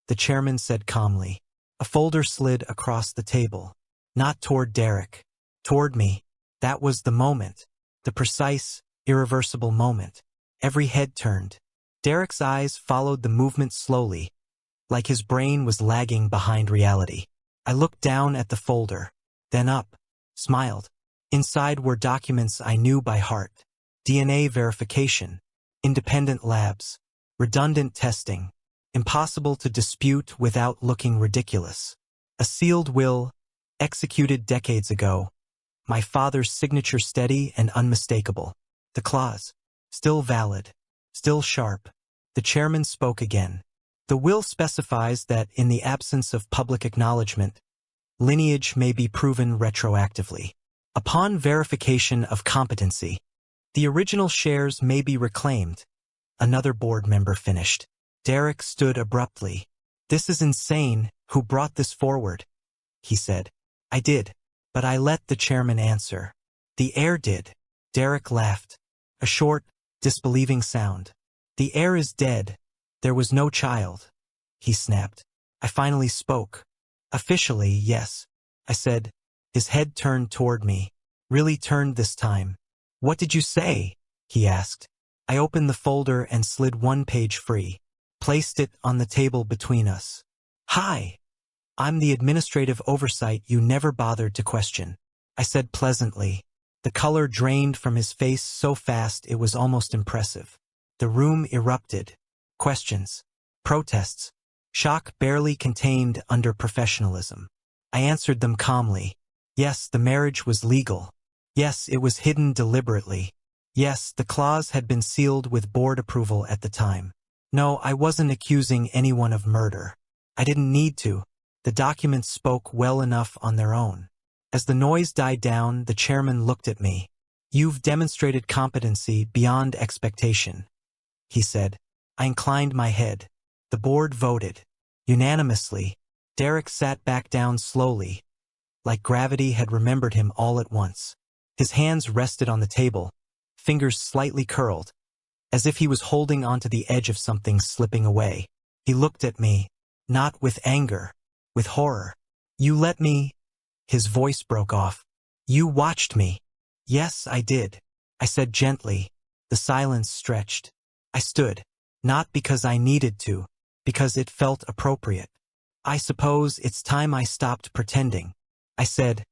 The chairman said calmly. A folder slid across the table. Not toward Derek. Toward me. That was the moment. The precise, irreversible moment. Every head turned. Derek's eyes followed the movement slowly, like his brain was lagging behind reality. I looked down at the folder, then up, smiled. Inside were documents I knew by heart. DNA verification, independent labs, redundant testing, impossible to dispute without looking ridiculous. A sealed will, executed decades ago. My father's signature steady and unmistakable. The clause, still valid, still sharp. The chairman spoke again. The will specifies that in the absence of public acknowledgement, lineage may be proven retroactively. Upon verification of competency, the original shares may be reclaimed. Another board member finished. Derek stood abruptly. This is insane. Who brought this forward? He said. I did, but I let the chairman answer. The heir did. Derek laughed. A short, disbelieving sound. The heir is dead. There was no child. He snapped. I finally spoke. Officially, yes. I said. His head turned toward me. Really turned this time. What did you say? He asked. I opened the folder and slid one page free. Placed it on the table between us. Hi. I'm the administrative oversight you never bothered to question. I said pleasantly. The color drained from his face so fast it was almost impressive. The room erupted. Questions. Protests. Shock barely contained under professionalism. I answered them calmly. Yes, the marriage was legal. Yes, it was hidden deliberately. Yes, the clause had been sealed with board approval at the time. No, I wasn't accusing anyone of murder. I didn't need to. The documents spoke well enough on their own. As the noise died down, the chairman looked at me. You've demonstrated competency beyond expectation, he said. I inclined my head. The board voted. Unanimously. Derek sat back down slowly, like gravity had remembered him all at once. His hands rested on the table, fingers slightly curled, as if he was holding onto the edge of something slipping away. He looked at me, Not with anger, with horror. You let me. His voice broke off. You watched me. Yes, I did, I said gently. The silence stretched. I stood, not because I needed to, because it felt appropriate. I suppose it's time I stopped pretending, I said,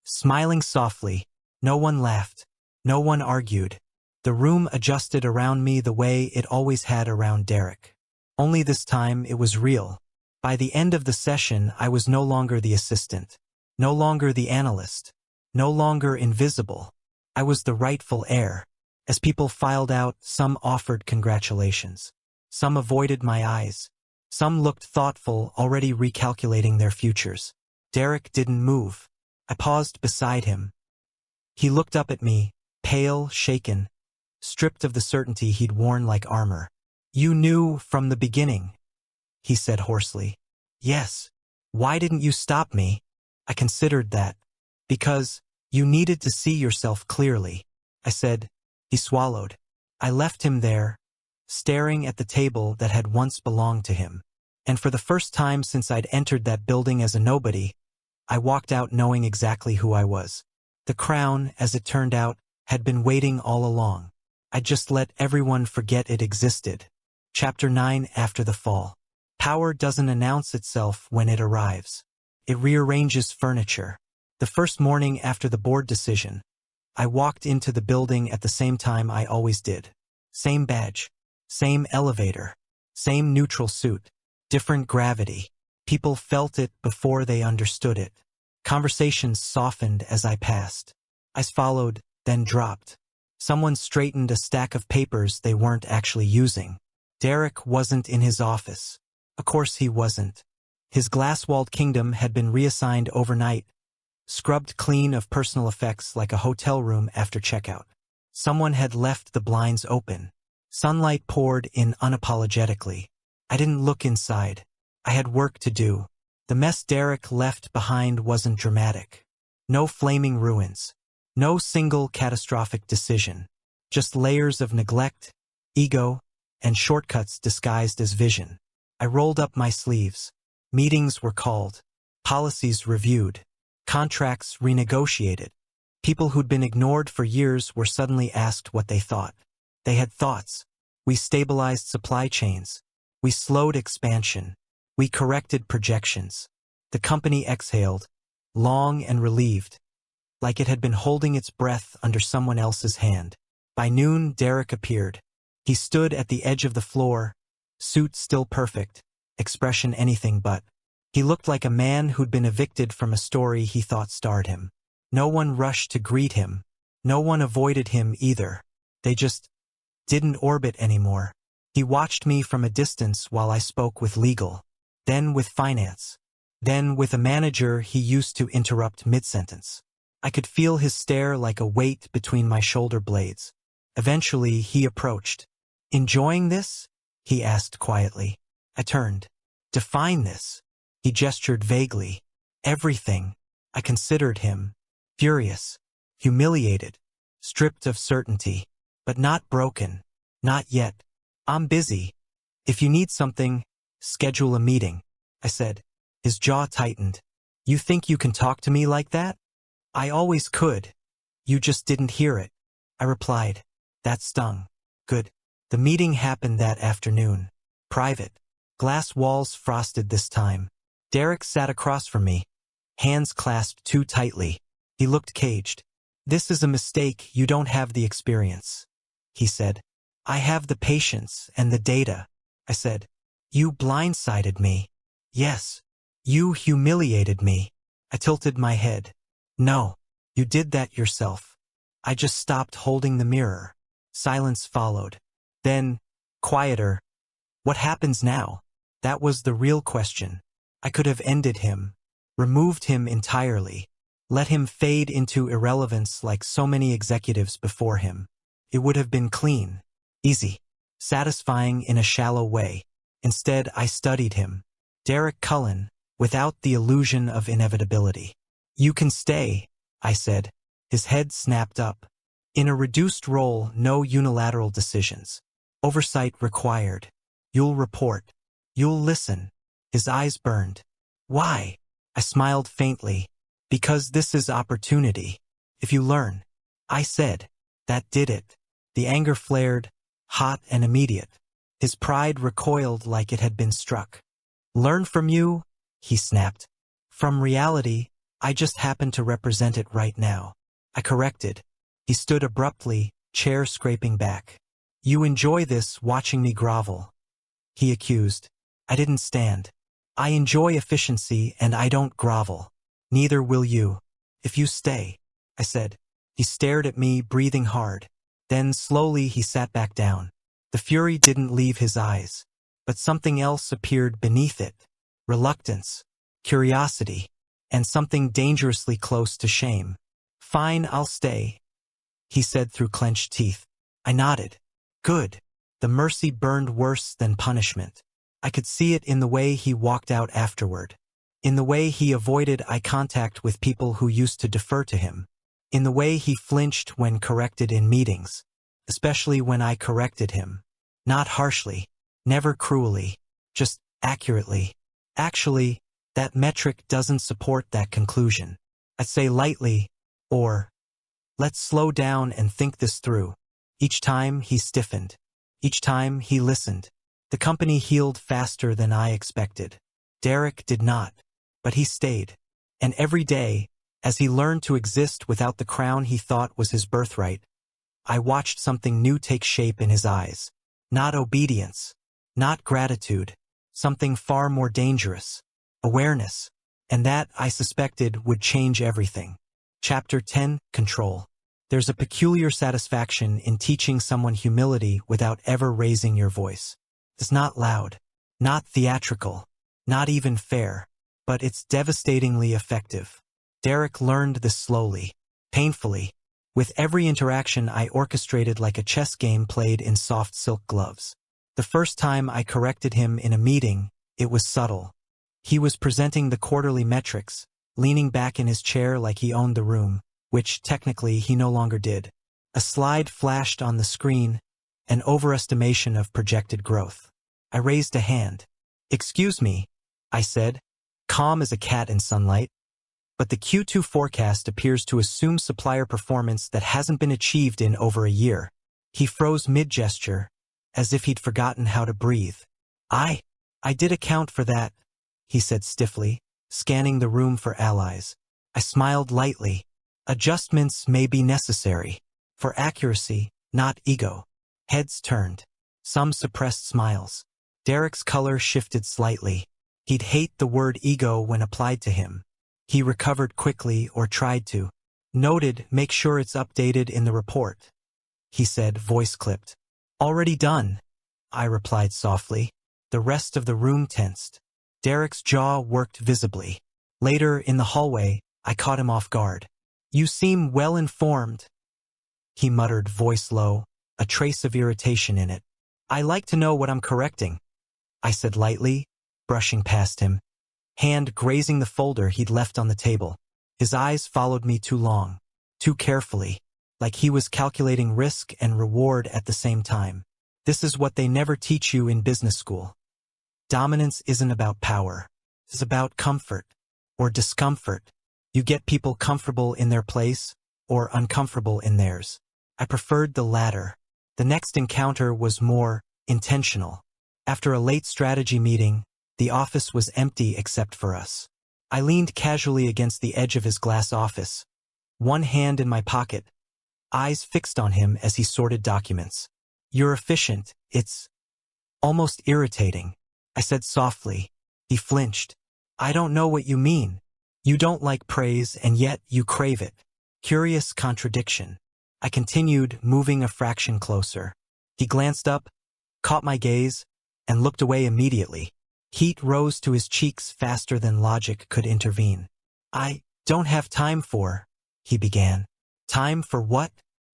smiling softly. No one laughed. No one argued. The room adjusted around me the way it always had around Derek. Only this time it was real. By the end of the session, I was no longer the assistant, no longer the analyst, no longer invisible. I was the rightful heir. As people filed out, some offered congratulations. Some avoided my eyes. Some looked thoughtful, already recalculating their futures. Derek didn't move. I paused beside him. He looked up at me, pale, shaken, stripped of the certainty he'd worn like armor. You knew from the beginning, he said hoarsely. Yes. Why didn't you stop me? I considered that. Because you needed to see yourself clearly, I said. He swallowed. I left him there, staring at the table that had once belonged to him. And for the first time since I'd entered that building as a nobody, I walked out knowing exactly who I was. The crown, as it turned out, had been waiting all along. I'd just let everyone forget it existed. Chapter 9. After the fall. Power doesn't announce itself when it arrives. It rearranges furniture. The first morning after the board decision, I walked into the building at the same time I always did. Same badge, same elevator, same neutral suit, different gravity. People felt it before they understood it. Conversations softened as I passed. Eyes followed, then dropped. Someone straightened a stack of papers they weren't actually using. Derek wasn't in his office. Of course he wasn't. His glass-walled kingdom had been reassigned overnight, scrubbed clean of personal effects like a hotel room after checkout. Someone had left the blinds open. Sunlight poured in unapologetically. I didn't look inside. I had work to do. The mess Derek left behind wasn't dramatic. No flaming ruins. No single catastrophic decision. Just layers of neglect, ego, and shortcuts disguised as vision. I rolled up my sleeves. Meetings were called. Policies reviewed. Contracts renegotiated. People who'd been ignored for years were suddenly asked what they thought. They had thoughts. We stabilized supply chains. We slowed expansion. We corrected projections. The company exhaled, long and relieved, like it had been holding its breath under someone else's hand. By noon, Derek appeared. He stood at the edge of the floor, suit still perfect, expression anything but. He looked like a man who'd been evicted from a story he thought starred him. No one rushed to greet him. No one avoided him either. They just didn't orbit anymore. He watched me from a distance while I spoke with legal, then with finance, then with a manager he used to interrupt mid-sentence. I could feel his stare like a weight between my shoulder blades. Eventually, he approached. Enjoying this? He asked quietly. I turned. Define this. He gestured vaguely. Everything. I considered him. Furious. Humiliated. Stripped of certainty. But not broken. Not yet. I'm busy. If you need something, schedule a meeting, I said. His jaw tightened. You think you can talk to me like that? I always could. You just didn't hear it, I replied. That stung. Good. The meeting happened that afternoon. Private. Glass walls frosted this time. Derek sat across from me, hands clasped too tightly. He looked caged. This is a mistake. You don't have the experience, he said. I have the patience and the data, I said. You blindsided me. Yes. You humiliated me. I tilted my head. No, you did that yourself. I just stopped holding the mirror. Silence followed. Then, quieter. What happens now? That was the real question. I could have ended him, removed him entirely, let him fade into irrelevance like so many executives before him. It would have been clean, easy, satisfying in a shallow way. Instead, I studied him. Derek Cullen, without the illusion of inevitability. You can stay, I said. His head snapped up. In a reduced role, no unilateral decisions. Oversight required. You'll report. You'll listen. His eyes burned. Why? I smiled faintly. Because this is opportunity. If you learn. I said. That did it. The anger flared, hot and immediate. His pride recoiled like it had been struck. Learn from you? He snapped. From reality, I just happen to represent it right now. I corrected. He stood abruptly, chair scraping back. You enjoy this, watching me grovel. He accused. I didn't stand. I enjoy efficiency and I don't grovel. Neither will you. If you stay, I said. He stared at me, breathing hard. Then slowly he sat back down. The fury didn't leave his eyes. But something else appeared beneath it. Reluctance, curiosity, and something dangerously close to shame. Fine, I'll stay, he said through clenched teeth. I nodded. Good. The mercy burned worse than punishment. I could see it in the way he walked out afterward. In the way he avoided eye contact with people who used to defer to him. In the way he flinched when corrected in meetings. Especially when I corrected him. Not harshly. Never cruelly. Just accurately. Actually, that metric doesn't support that conclusion. I'd say lightly, or, let's slow down and think this through. Each time he stiffened. Each time he listened. The company healed faster than I expected. Derek did not. But he stayed. And every day, as he learned to exist without the crown he thought was his birthright, I watched something new take shape in his eyes. Not obedience. Not gratitude. Something far more dangerous. Awareness. And that, I suspected, would change everything. Chapter 10, Control. There's a peculiar satisfaction in teaching someone humility without ever raising your voice. It's not loud. Not theatrical. Not even fair. But it's devastatingly effective. Derek learned this slowly. Painfully. With every interaction I orchestrated like a chess game played in soft silk gloves. The first time I corrected him in a meeting, it was subtle. He was presenting the quarterly metrics, leaning back in his chair like he owned the room, which technically he no longer did. A slide flashed on the screen, an overestimation of projected growth. I raised a hand. Excuse me, I said, calm as a cat in sunlight. But the Q2 forecast appears to assume supplier performance that hasn't been achieved in over a year. He froze mid-gesture, as if he'd forgotten how to breathe. I did account for that, he said stiffly, scanning the room for allies. I smiled lightly. Adjustments may be necessary. For accuracy, not ego. Heads turned. Some suppressed smiles. Derek's color shifted slightly. He'd hate the word ego when applied to him. He recovered quickly, or tried to. Noted, make sure it's updated in the report, he said, voice clipped. Already done, I replied softly. The rest of the room tensed. Derek's jaw worked visibly. Later, in the hallway, I caught him off guard. You seem well informed, he muttered, voice low, a trace of irritation in it. I like to know what I'm correcting, I said lightly, brushing past him. Hand grazing the folder he'd left on the table. His eyes followed me too long, too carefully, like he was calculating risk and reward at the same time. This is what they never teach you in business school. Dominance isn't about power. It's about comfort, or discomfort. You get people comfortable in their place, or uncomfortable in theirs. I preferred the latter. The next encounter was more intentional. After a late strategy meeting, the office was empty except for us. I leaned casually against the edge of his glass office, one hand in my pocket, eyes fixed on him as he sorted documents. You're efficient, it's almost irritating, I said softly. He flinched. I don't know what you mean. You don't like praise and yet you crave it. Curious contradiction. I continued, moving a fraction closer. He glanced up, caught my gaze, and looked away immediately. Heat rose to his cheeks faster than logic could intervene. I don't have time for, he began. Time for what?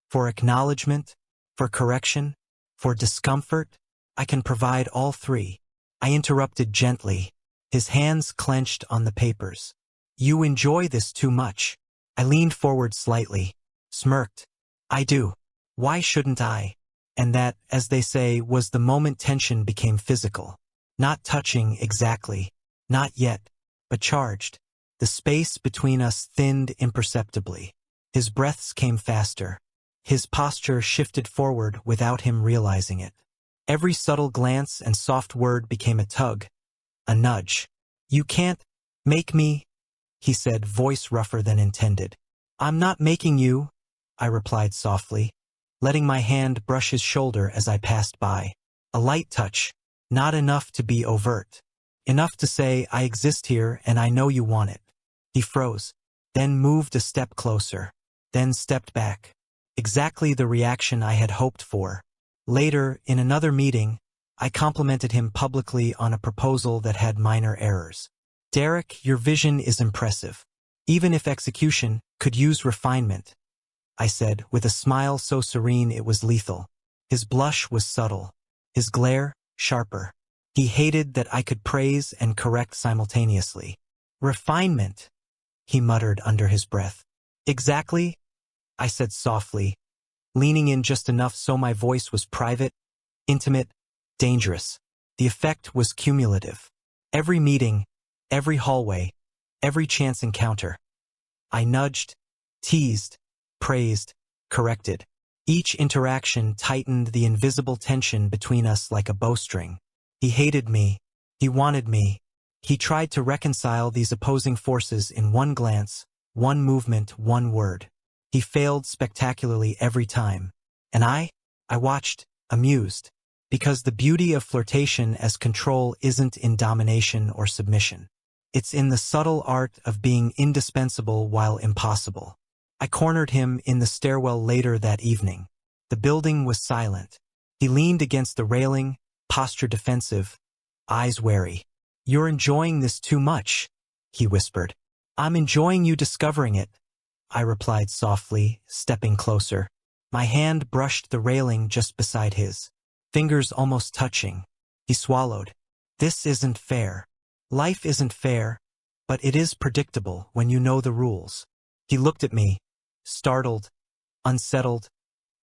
For acknowledgement? For correction? For discomfort? I can provide all three. I interrupted gently. His hands clenched on the papers. You enjoy this too much. I leaned forward slightly, smirked. I do. Why shouldn't I? And that, as they say, was the moment tension became physical. Not touching exactly, Not yet, but charged. The space between us thinned imperceptibly. His breaths came faster. His posture shifted forward without him realizing it. Every subtle glance and soft word became a tug, a nudge. "You can't make me," he said, voice rougher than intended. "I'm not making you," I replied softly, letting my hand brush his shoulder as I passed by. A light touch, not enough to be overt. Enough to say, "I exist here and I know you want it." He froze, then moved a step closer, then stepped back. Exactly the reaction I had hoped for. Later, in another meeting, I complimented him publicly on a proposal that had minor errors. "Derek, your vision is impressive. Even if execution could use refinement," I said, with a smile so serene it was lethal. His blush was subtle, his glare sharper. He hated that I could praise and correct simultaneously. "Refinement," he muttered under his breath. "Exactly," I said softly, leaning in just enough so my voice was private, intimate, dangerous. The effect was cumulative. Every meeting, every hallway, every chance encounter. I nudged, teased, praised, corrected. Each interaction tightened the invisible tension between us like a bowstring. He hated me. He wanted me. He tried to reconcile these opposing forces in one glance, one movement, one word. He failed spectacularly every time. And I watched, amused. Because the beauty of flirtation as control isn't in domination or submission. It's in the subtle art of being indispensable while impossible. I cornered him in the stairwell later that evening. The building was silent. He leaned against the railing, posture defensive, eyes wary. "You're enjoying this too much," he whispered. "I'm enjoying you discovering it," I replied softly, stepping closer. My hand brushed the railing just beside his, fingers almost touching. He swallowed. "This isn't fair. Life isn't fair, but it is predictable when you know the rules." He looked at me, startled, unsettled,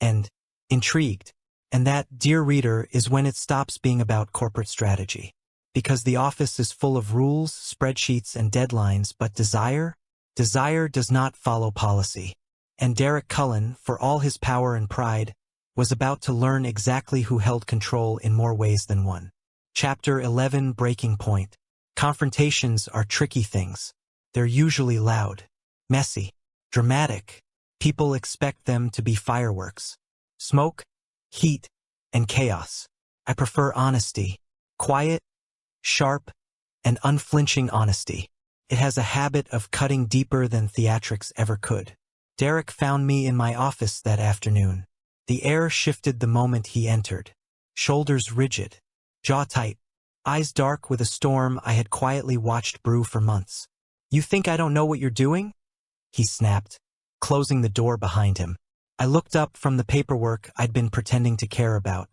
and intrigued. And that, dear reader, is when it stops being about corporate strategy. Because the office is full of rules, spreadsheets, and deadlines, but desire does not follow policy. And Derek Cullen, for all his power and pride, was about to learn exactly who held control in more ways than one. Chapter 11, Breaking Point. Confrontations are tricky things. They're usually loud, messy, dramatic. People expect them to be fireworks. Smoke, heat, and chaos. I prefer honesty. Quiet, sharp, and unflinching honesty. It has a habit of cutting deeper than theatrics ever could. Derek found me in my office that afternoon. The air shifted the moment he entered. Shoulders rigid, jaw tight, eyes dark with a storm I had quietly watched brew for months. "You think I don't know what you're doing?" he snapped, closing the door behind him. I looked up from the paperwork I'd been pretending to care about.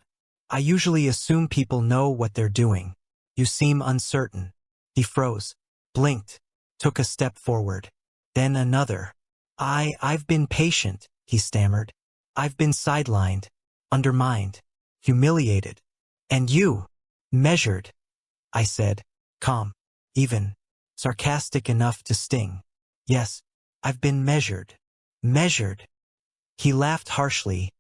"I usually assume people know what they're doing. You seem uncertain." He froze, blinked, took a step forward, then another. I've been patient," he stammered. "I've been sidelined, undermined, humiliated. And you, measured," I said, calm, even, sarcastic enough to sting. "Yes, I've been measured. Measured." He laughed harshly,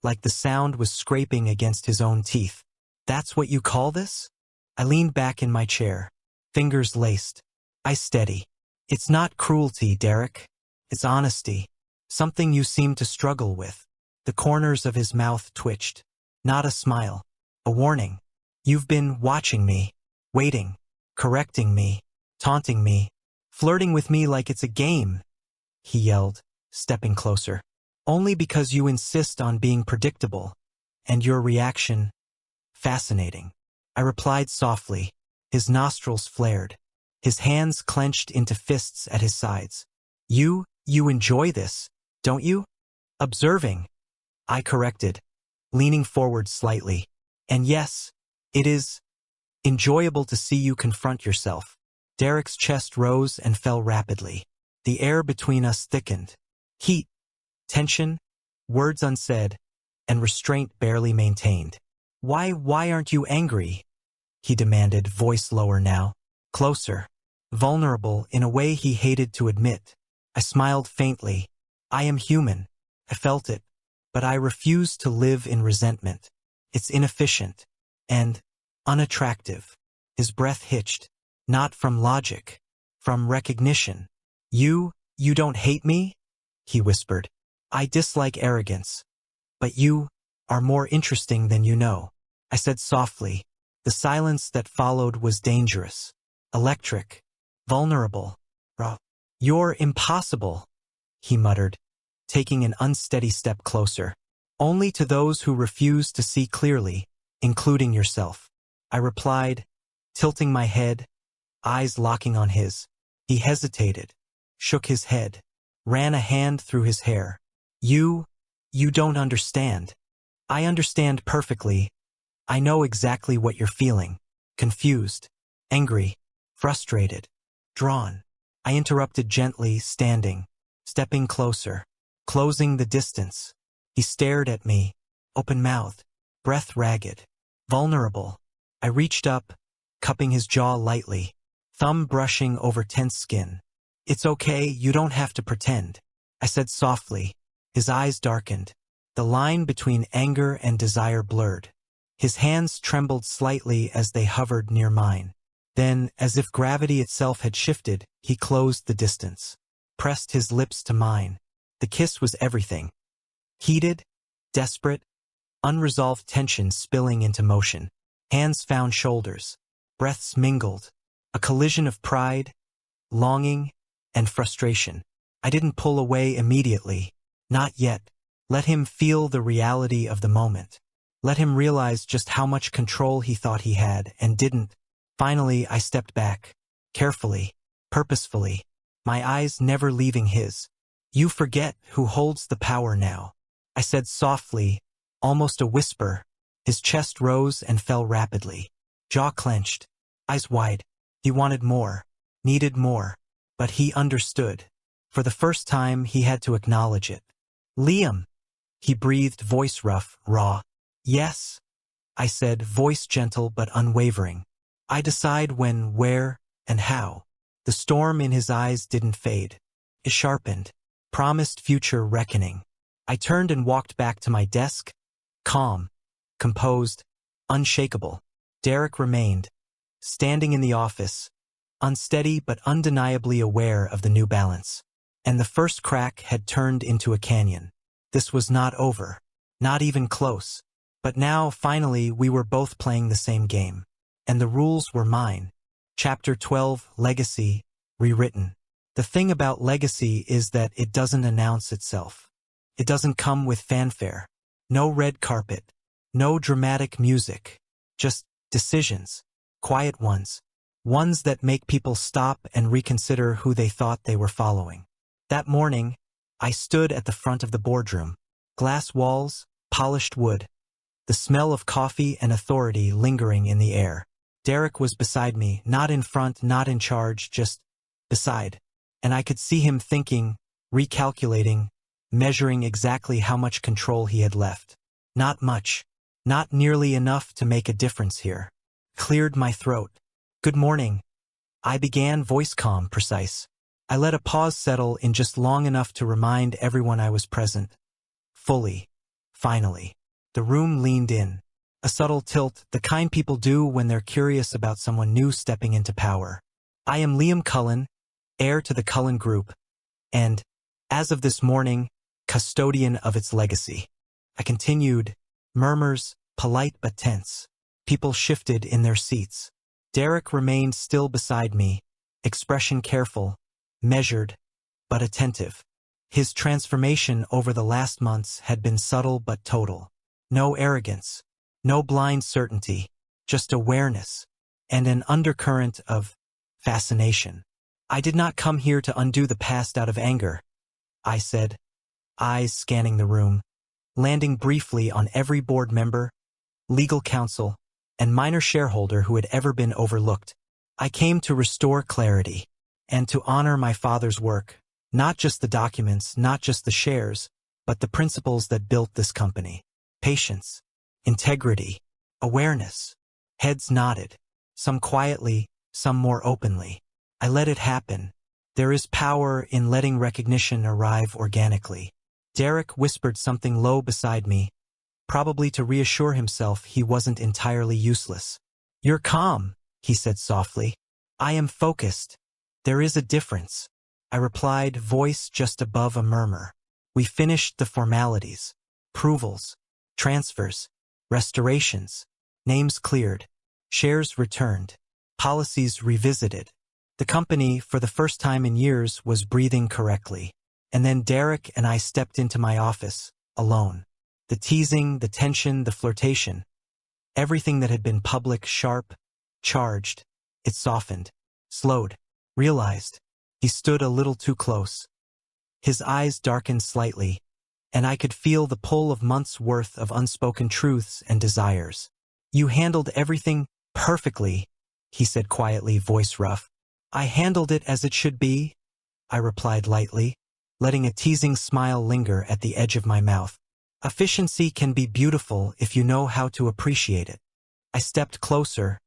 like the sound was scraping against his own teeth. "That's what you call this?" I leaned back in my chair, fingers laced. I steady. "It's not cruelty, Derek. It's honesty. Something you seem to struggle with." The corners of his mouth twitched. Not a smile. A warning. "You've been watching me, waiting, correcting me, taunting me, flirting with me like it's a game," he yelled, stepping closer. "Only because you insist on being predictable. And your reaction, fascinating." I replied softly. His nostrils flared. His hands clenched into fists at his sides. You enjoy this, don't you?" "Observing," I corrected, leaning forward slightly. "And yes, it is enjoyable to see you confront yourself." Derek's chest rose and fell rapidly. The air between us thickened. Heat, tension, words unsaid, and restraint barely maintained. Why aren't you angry?" he demanded, voice lower now. Closer. Vulnerable in a way he hated to admit. I smiled faintly. I am human. I felt it. But I refuse to live in resentment. It's inefficient. And unattractive. His breath hitched. Not from logic. From recognition. You don't hate me? He whispered. I dislike arrogance. But you are more interesting than you know. I said softly. The silence that followed was dangerous. Electric. Vulnerable. Raw. You're impossible, he muttered, taking an unsteady step closer. Only to those who refuse to see clearly, including yourself. I replied, tilting my head, eyes locking on his. He hesitated, shook his head, ran a hand through his hair. You don't understand. I understand perfectly. I know exactly what you're feeling. Confused, angry, frustrated, drawn. I interrupted gently, standing, stepping closer, closing the distance. He stared at me, open-mouthed, breath ragged, vulnerable. I reached up, cupping his jaw lightly, thumb brushing over tense skin. It's okay, you don't have to pretend, I said softly. His eyes darkened. The line between anger and desire blurred. His hands trembled slightly as they hovered near mine. Then, as if gravity itself had shifted, he closed the distance, pressed his lips to mine. The kiss was everything. Heated, desperate, unresolved tension spilling into motion. Hands found shoulders. Breaths mingled. A collision of pride, longing, and frustration. I didn't pull away immediately. Not yet. Let him feel the reality of the moment. Let him realize just how much control he thought he had and didn't. Finally, I stepped back, carefully, purposefully, my eyes never leaving his. You forget who holds the power now, I said softly, almost a whisper. His chest rose and fell rapidly, jaw clenched, eyes wide. He wanted more, needed more, but he understood. For the first time, he had to acknowledge it. Liam, he breathed, voice rough, raw. Yes, I said, voice gentle but unwavering. I decide when, where, and how. The storm in his eyes didn't fade. It sharpened, promised future reckoning. I turned and walked back to my desk, calm, composed, unshakable. Derek remained, standing in the office, unsteady but undeniably aware of the new balance. And the first crack had turned into a canyon. This was not over, not even close. But now, finally, we were both playing the same game. And the rules were mine. Chapter 12, Legacy, rewritten. The thing about legacy is that it doesn't announce itself. It doesn't come with fanfare. No red carpet. No dramatic music. Just decisions. Quiet ones. Ones that make people stop and reconsider who they thought they were following. That morning, I stood at the front of the boardroom. Glass walls, polished wood. The smell of coffee and authority lingering in the air. Derek was beside me, not in front, not in charge, just beside. And I could see him thinking, recalculating, measuring exactly how much control he had left. Not much. Not nearly enough to make a difference here. Cleared my throat. Good morning. I began, voice calm, precise. I let a pause settle in just long enough to remind everyone I was present. Fully. Finally. The room leaned in. A subtle tilt, the kind people do when they're curious about someone new stepping into power. I am Liam Cullen, heir to the Cullen Group, and, as of this morning, custodian of its legacy. I continued, murmurs, polite but tense. People shifted in their seats. Derek remained still beside me, expression careful, measured, but attentive. His transformation over the last months had been subtle but total. No arrogance. No blind certainty, just awareness, and an undercurrent of fascination. I did not come here to undo the past out of anger, I said, eyes scanning the room, landing briefly on every board member, legal counsel, and minor shareholder who had ever been overlooked. I came to restore clarity, and to honor my father's work, not just the documents, not just the shares, but the principles that built this company. Patience. Integrity, awareness. Heads nodded, some quietly, some more openly. I let it happen. There is power in letting recognition arrive organically. Derek whispered something low beside me, probably to reassure himself he wasn't entirely useless. "You're calm," he said softly. "I am focused. There is a difference," I replied, voice just above a murmur. We finished the formalities. Approvals, transfers, restorations, names cleared, shares returned, policies revisited. The company, for the first time in years, was breathing correctly. And then Derek and I stepped into my office, alone. The teasing, the tension, the flirtation. Everything that had been public, sharp, charged. It softened, slowed, realized. He stood a little too close. His eyes darkened slightly, and I could feel the pull of months' worth of unspoken truths and desires. "You handled everything perfectly," he said quietly, voice rough. "I handled it as it should be," I replied lightly, letting a teasing smile linger at the edge of my mouth. "Efficiency can be beautiful if you know how to appreciate it." I stepped closer,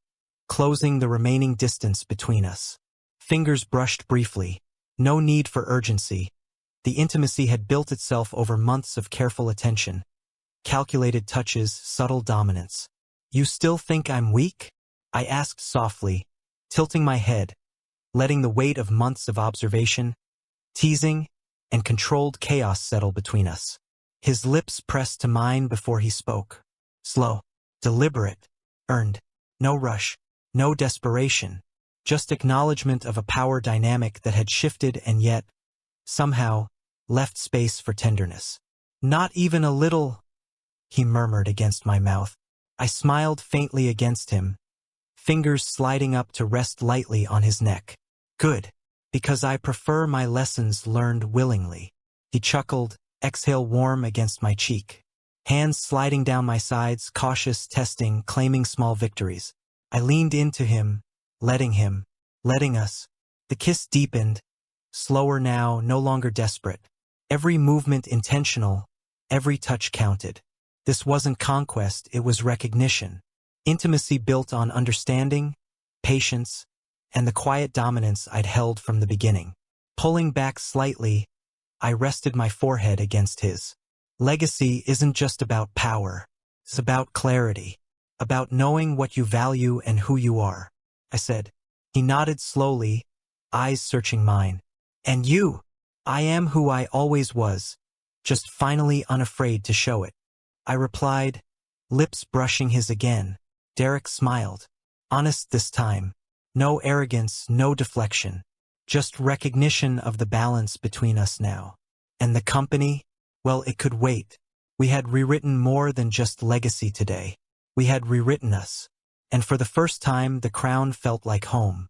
closing the remaining distance between us. Fingers brushed briefly. No need for urgency. The intimacy had built itself over months of careful attention. Calculated touches, subtle dominance. "You still think I'm weak?" I asked softly, tilting my head, letting the weight of months of observation, teasing, and controlled chaos settle between us. His lips pressed to mine before he spoke. Slow, deliberate, earned. No rush, no desperation. Just acknowledgement of a power dynamic that had shifted and yet, somehow, left space for tenderness. "Not even a little," he murmured against my mouth. I smiled faintly against him, fingers sliding up to rest lightly on his neck. "Good, because I prefer my lessons learned willingly." He chuckled, exhale warm against my cheek. Hands sliding down my sides, cautious, testing, claiming small victories. I leaned into him, letting us. The kiss deepened, slower now, no longer desperate. Every movement intentional, every touch counted. This wasn't conquest, it was recognition. Intimacy built on understanding, patience, and the quiet dominance I'd held from the beginning. Pulling back slightly, I rested my forehead against his. Legacy isn't just about power. It's about clarity, about knowing what you value and who you are, I said. He nodded slowly, eyes searching mine. "And you?" "I am who I always was, just finally unafraid to show it," I replied, lips brushing his again. Derek smiled. Honest this time. No arrogance, no deflection. Just recognition of the balance between us now. And the company? Well, it could wait. We had rewritten more than just legacy today. We had rewritten us. And for the first time, the crown felt like home.